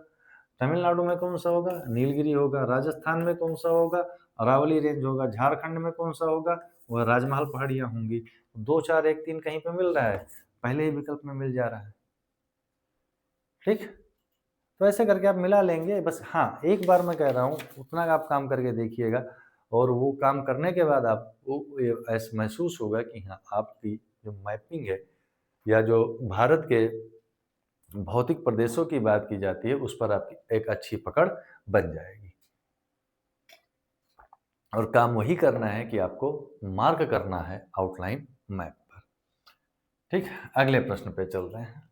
तमिलनाडु में कौन सा होगा, नीलगिरी होगा। राजस्थान में कौन सा होगा, अरावली रेंज होगा। झारखंड में कौन सा होगा, वह राजमहल पहाड़ियां होंगी। 2 4 1 3 कहीं पे मिल रहा है, पहले ही विकल्प में मिल जा रहा है। ठीक, तो ऐसे करके आप मिला लेंगे बस। हाँ, एक बार मैं कह रहा हूँ उतना आप काम करके देखिएगा, और वो काम करने के बाद आपको ऐसा महसूस होगा कि हाँ, आपकी जो मैपिंग है या जो भारत के भौतिक प्रदेशों की बात की जाती है उस पर आपकी एक अच्छी पकड़ बन जाएगी। और काम वही करना है कि आपको मार्क करना है आउटलाइन मैप पर। ठीक, अगले प्रश्न पे चल रहे हैं।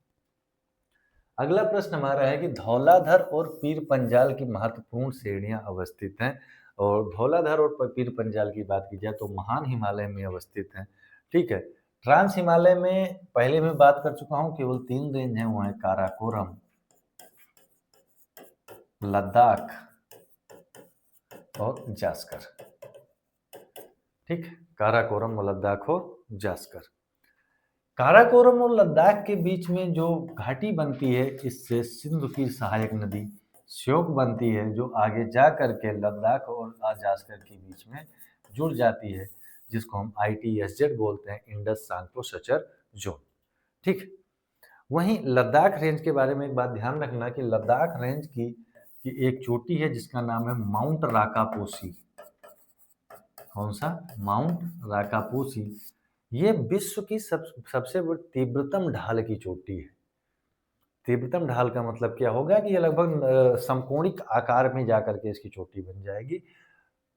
अगला प्रश्न हमारा है कि धौलाधर और पीर पंजाल की महत्वपूर्ण श्रेणियां अवस्थित हैं। और धौलाधर और पीर पंजाल की बात की जाए तो महान हिमालय में अवस्थित हैं। ठीक है, ट्रांस हिमालय में पहले मैं बात कर चुका हूं, केवल 3 रेंज हैं, वो है काराकोरम, लद्दाख और जास्कर। ठीक, काराकोरम और लद्दाख और जास्कर। काराकोरम और लद्दाख के बीच में जो घाटी बनती है, इससे सिंधु की सहायक नदी श्योक बनती है, जो आगे जा करके लद्दाख और जास्कर के बीच में जुड़ जाती है, जिसको हम ITSZ बोलते हैं, इंडस सांगपो सचर जोन। ठीक, वहीं लद्दाख रेंज के बारे में एक बात ध्यान रखना कि लद्दाख रेंज की एक चोटी है जिसका नाम है माउंट राकापोसी। कौन सा, माउंट राकापोसी। ये विश्व की सबसे बड़ी तीव्रतम ढाल की चोटी है। तीव्रतम ढाल का मतलब क्या होगा कि ये लगभग समकोणिक आकार में जाकर के इसकी चोटी बन जाएगी।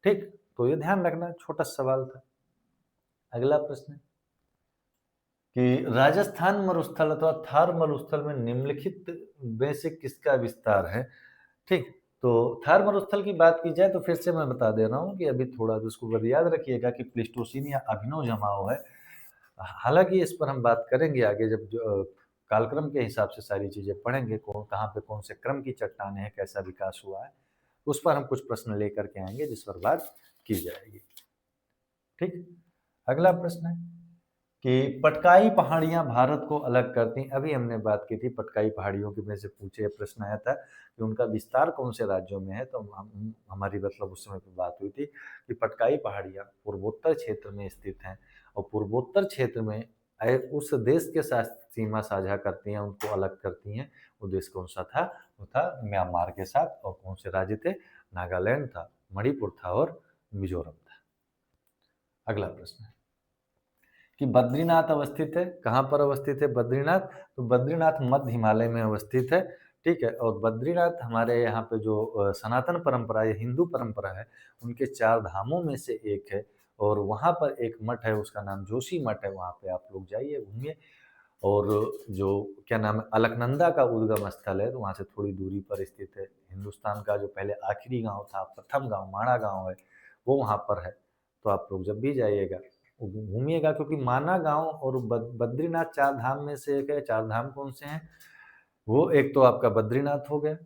ठीक, तो ये ध्यान रखना, छोटा सवाल था। अगला प्रश्न है कि राजस्थान मरुस्थल अथवा थार मरुस्थल में निम्नलिखित में से किसका विस्तार है। ठीक, तो थार मरुस्थल की बात की जाए तो फिर से मैं बता दे रहा हूँ कि अभी थोड़ा उसको याद रखिएगा कि प्लेस्टोसीन या अभिनव जमाव है। हालांकि इस पर हम बात करेंगे आगे, जब कालक्रम के हिसाब से सारी चीज़ें पढ़ेंगे, कहाँ पे कौन से क्रम की चट्टानें हैं, कैसा विकास हुआ है, उस पर हम कुछ प्रश्न लेकर के आएंगे जिस पर बात की जाएगी। ठीक, अगला प्रश्न है कि पटकाई पहाड़ियां भारत को अलग करती हैं। अभी हमने बात की थी पटकाई पहाड़ियों के में से पूछे प्रश्न आया था कि उनका विस्तार कौन से राज्यों में है, तो हमारी मतलब उस समय पर बात हुई थी कि पटकाई पहाड़ियां पूर्वोत्तर क्षेत्र में स्थित हैं, और पूर्वोत्तर क्षेत्र में उस देश के साथ सीमा साझा करती हैं, उनको अलग करती हैं। वो देश कौन सा था, वो था म्यांमार के साथ। और कौन से राज्य थे, नागालैंड था, मणिपुर था और मिजोरम था। अगला प्रश्न है कि बद्रीनाथ अवस्थित है, कहाँ पर अवस्थित है बद्रीनाथ, तो बद्रीनाथ मध्य हिमालय में अवस्थित है। ठीक है, और बद्रीनाथ हमारे यहाँ पे जो सनातन परंपरा या हिंदू परंपरा है, उनके 4 धामों में से एक है। और वहाँ पर एक मठ है, उसका नाम जोशी मठ है, वहाँ पे आप लोग जाइए, घूमिए। और जो क्या नाम है, अलकनंदा का उद्गम स्थल है, तो वहाँ से थोड़ी दूरी पर स्थित है। हिंदुस्तान का जो पहले आखिरी गांव था, प्रथम गांव माणा गांव है, वो वहाँ पर है। तो आप लोग जब भी जाइएगा घूमिएगा, क्योंकि माना गांव और बद्रीनाथ चार धाम में से एक है। चार धाम कौन से हैं? वो एक तो आपका बद्रीनाथ हो गया,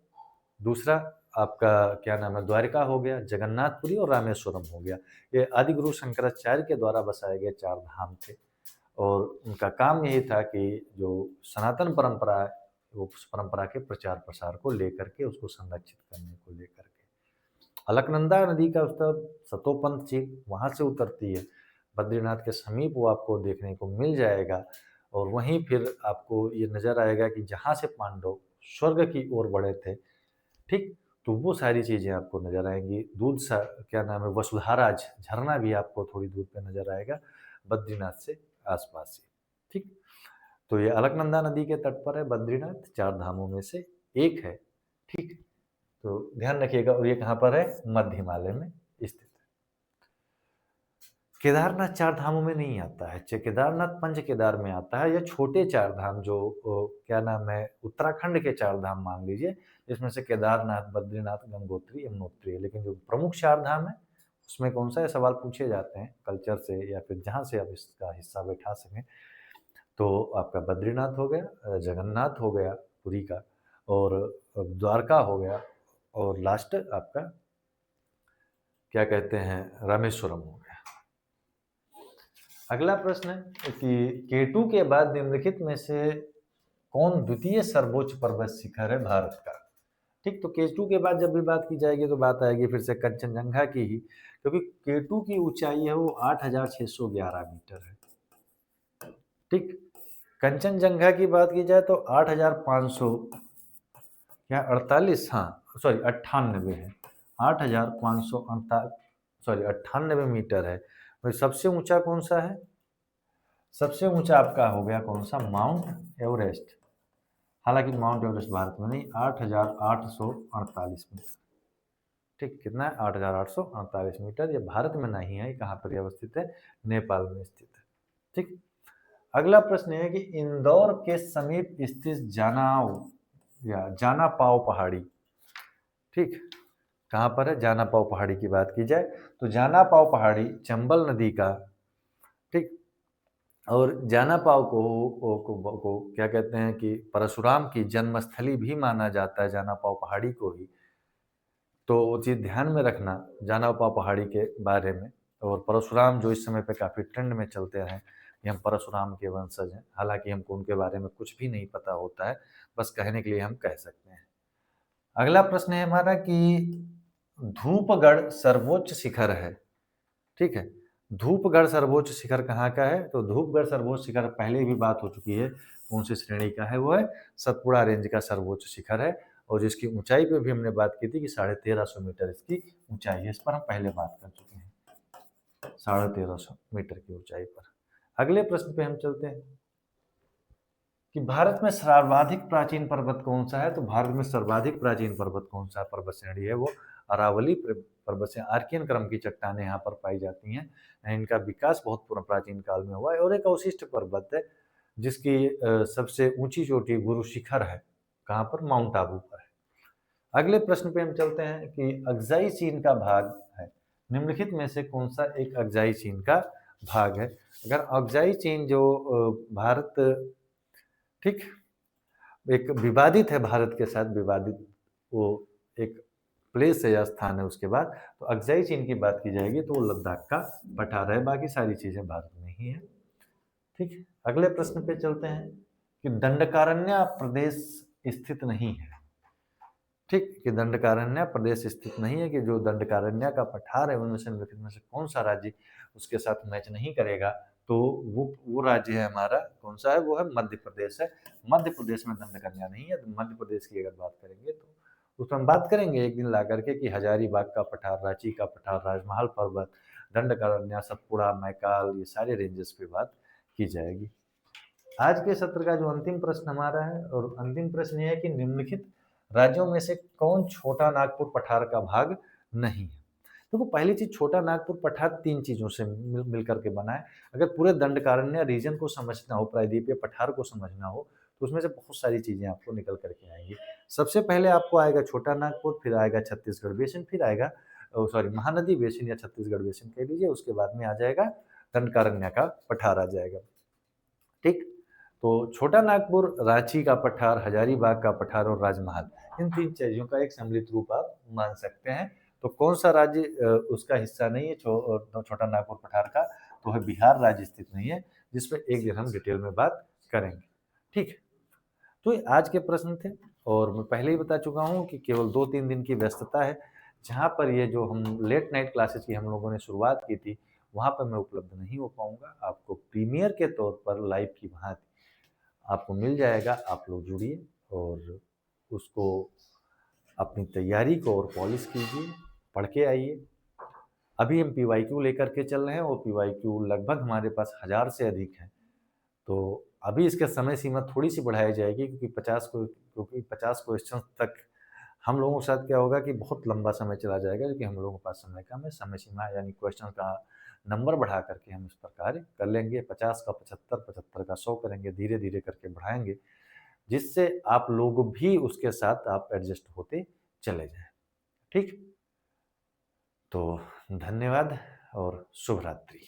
दूसरा आपका क्या नाम है, द्वारिका हो गया, जगन्नाथपुरी और रामेश्वरम हो गया। ये आदिगुरु शंकराचार्य के द्वारा बसाए गए चार धाम थे, और उनका काम यही था कि जो सनातन परंपरा है, वो उस परंपरा के प्रचार प्रसार को लेकर के, उसको संरक्षित करने को लेकर के। अलकनंदा नदी का उत्तर सतोपंथ झील वहाँ से उतरती है, बद्रीनाथ के समीप वो आपको देखने को मिल जाएगा। और वहीं फिर आपको ये नज़र आएगा कि जहाँ से पांडव स्वर्ग की ओर बढ़े थे, ठीक, तो वो सारी चीज़ें आपको नज़र आएंगी। दूध सा क्या नाम है, वसुधाराज झरना भी आपको थोड़ी दूर पे नज़र आएगा, बद्रीनाथ से आसपास ही। ठीक, तो ये अलकनंदा नदी के तट पर है बद्रीनाथ, चार धामों में से एक है। ठीक, तो ध्यान रखिएगा। और ये कहाँ पर है? मध्य हिमालय में स्थित है। केदारनाथ चार धामों में नहीं आता है, केदारनाथ पंच केदार में आता है। ये छोटे चार धाम जो क्या नाम है, उत्तराखंड के चार धाम मान लीजिए, इसमें से केदारनाथ, बद्रीनाथ, गंगोत्री, यमुनोत्री है। लेकिन जो प्रमुख चार धाम है, उसमें कौन सा है, सवाल पूछे जाते हैं कल्चर से या फिर जहाँ से आप इसका हिस्सा बैठा सकें। तो आपका बद्रीनाथ हो गया, जगन्नाथ हो गया पुरी का, और द्वारका हो गया, और लास्ट आपका क्या कहते हैं, रामेश्वरम हो गया। अगला प्रश्न है कि केटू के बाद निम्नलिखित में से कौन द्वितीय सर्वोच्च पर्वत शिखर है भारत का? ठीक, तो केटू के बाद जब भी बात की जाएगी तो बात आएगी फिर से कंचनजंगा की ही, क्योंकि केटू की ऊंचाई है वो 8,611 मीटर है। ठीक, कंचनजंगा की बात की जाए तो 8,500 क्या 48, हाँ सॉरी 98 है, 8,548 सॉरी 98 मीटर है। और सबसे ऊंचा कौन सा है? सबसे ऊंचा आपका हो गया कौन सा? Mount Everest. हालांकि माउंट एवरेस्ट भारत में नहीं, 8,848 मीटर। ठीक, कितना है? 8,848 मीटर। ये भारत में नहीं है, कहाँ पर अवस्थित है? नेपाल में स्थित है। ठीक, अगला प्रश्न है कि इंदौर के समीप स्थित जानाव या जाना पाव पहाड़ी, ठीक, कहाँ पर है? जाना पाव पहाड़ी की बात की जाए तो जाना पाव पहाड़ी चंबल नदी का, ठीक, और जाना पाव को क्या कहते हैं कि परशुराम की जन्मस्थली भी माना जाता है, जाना पाव पहाड़ी को ही। तो वो चीज़ ध्यान में रखना जाना पाव पहाड़ी के बारे में। और परशुराम जो इस समय पे काफ़ी ट्रेंड में चलते हैं कि हम परशुराम के वंशज हैं, हालांकि हमको उनके बारे में कुछ भी नहीं पता होता है, बस कहने के लिए हम कह सकते हैं। अगला प्रश्न है हमारा कि धूपगढ़ सर्वोच्च शिखर है, ठीक है। धूपगढ़ सर्वोच्च शिखर कहाँ का है? तो धूपगढ़ सर्वोच्च शिखर पहले भी बात हो चुकी है, कौन सी श्रेणी का है? वो है सतपुड़ा रेंज का सर्वोच्च शिखर है, और जिसकी ऊंचाई पे भी हमने बात की थी कि 1350 मीटर इसकी ऊंचाई है। इस पर हम पहले बात कर चुके हैं, 1350 मीटर की ऊंचाई पर। अगले प्रश्न पे हम चलते हैं कि भारत में सर्वाधिक प्राचीन पर्वत कौन सा है? तो भारत में सर्वाधिक प्राचीन पर्वत कौन सा पर्वत श्रेणी है? वो अरावली पर्वत से आर्कियन क्रम की चट्टानें यहाँ पर पाई जाती हैं। इनका विकास बहुत प्राचीन काल में हुआ है। और एक अवशिष्ट पर्वत है जिसकी सबसे ऊंची चोटी गुरु शिखर है, कहाँ पर? माउंट आबू पर है। अगले प्रश्न पे हम चलते हैं कि अक्साई चीन का भाग है, निम्नलिखित में से कौन सा एक अक्साई चीन का भाग है? अगर अक्साई चीन जो भारत, ठीक, एक विवादित है, भारत के साथ विवादित वो एक प्लेस है या स्थान है, उसके बाद तो अक्साई चीन की बात की जाएगी तो वो लद्दाख का पठार है, बाकी सारी चीज़ें भारत में ही है। ठीक, अगले प्रश्न पे चलते हैं कि दंडकारण्य प्रदेश स्थित नहीं है, ठीक, कि दंडकारण्य प्रदेश स्थित नहीं है, कि जो दंडकारण्य का पठार है उनमें से निम्नलिखित में से कौन सा राज्य उसके साथ मैच नहीं करेगा? तो वो राज्य है हमारा कौन सा है? वो है मध्य प्रदेश है। मध्य प्रदेश में दंडकारण्य नहीं है। तो मध्य प्रदेश की अगर बात करेंगे तो उसमें हम बात करेंगे एक दिन ला करके कि हजारीबाग का पठार, रांची का पठार, राजमहल पर्वत, दंडकारण्य, सतपुड़ा, मैकाल, ये सारे रेंजेस पे बात की जाएगी। आज के सत्र का जो अंतिम प्रश्न हमारा है, और अंतिम प्रश्न ये है कि निम्नलिखित राज्यों में से कौन छोटा नागपुर पठार का भाग नहीं है? देखो पहली चीज़ छोटा नागपुर पठार 3 चीज़ों से मिल कर के बना है। अगर पूरे दंडकारण्य रीजन को समझना हो, प्रायद्वीपीय पठार को समझना हो, तो उसमें से बहुत सारी चीज़ें आपको निकल कर के आएँगी। सबसे पहले आपको आएगा छोटा नागपुर, फिर आएगा छत्तीसगढ़ बेसिन, फिर आएगा सॉरी महानदी बेसिन या छत्तीसगढ़ बेसिन कह लीजिए, उसके बाद में आ जाएगा दंडकारण्य का पठार आ जाएगा। ठीक? तो छोटा नागपुर, रांची का पठार, हजारीबाग का पठार और राजमहल, इन 3 चीज़ों का एक सम्मिलित रूप आप मान सकते हैं। तो कौन-सा राज्य उसका हिस्सा नहीं है छोटा नागपुर पठार का, तो है बिहार राज्य स्थित नहीं है, जिस पे एक दिन हम डिटेल में बात करेंगे। ठीक है? तो ये आज के प्रश्न थे और मैं पहले ही बता चुका हूँ कि केवल 2-3 दिन की व्यस्तता है, जहाँ पर ये जो हम लेट नाइट क्लासेस की हम लोगों ने शुरुआत की थी, वहाँ पर मैं उपलब्ध नहीं हो पाऊँगा। आपको प्रीमियर के तौर पर लाइव की भांति आपको मिल जाएगा, आप लोग जुड़िए और उसको अपनी तैयारी को और पॉलिश कीजिए, पढ़ के आइए। अभी हम पीवाईक्यू लेकर के चल रहे हैं और पीवाईक्यू लगभग हमारे पास 1000 से अधिक हैं। तो अभी इसका समय सीमा थोड़ी-सी बढ़ाई जाएगी क्योंकि 50 क्वेश्चंस तक हम लोगों के साथ क्या होगा कि बहुत लंबा समय चला जाएगा क्योंकि हम लोगों के पास समय कम है। समय सीमा यानी क्वेश्चन का नंबर बढ़ा करके हम इस पर कार्य कर लेंगे। 50 का 75, 75 का 100 करेंगे, धीरे-धीरे करके बढ़ाएँगे, जिससे आप लोग भी उसके साथ आप एडजस्ट होते चले जाएँ। ठीक? तो धन्यवाद और शुभ रात्रि।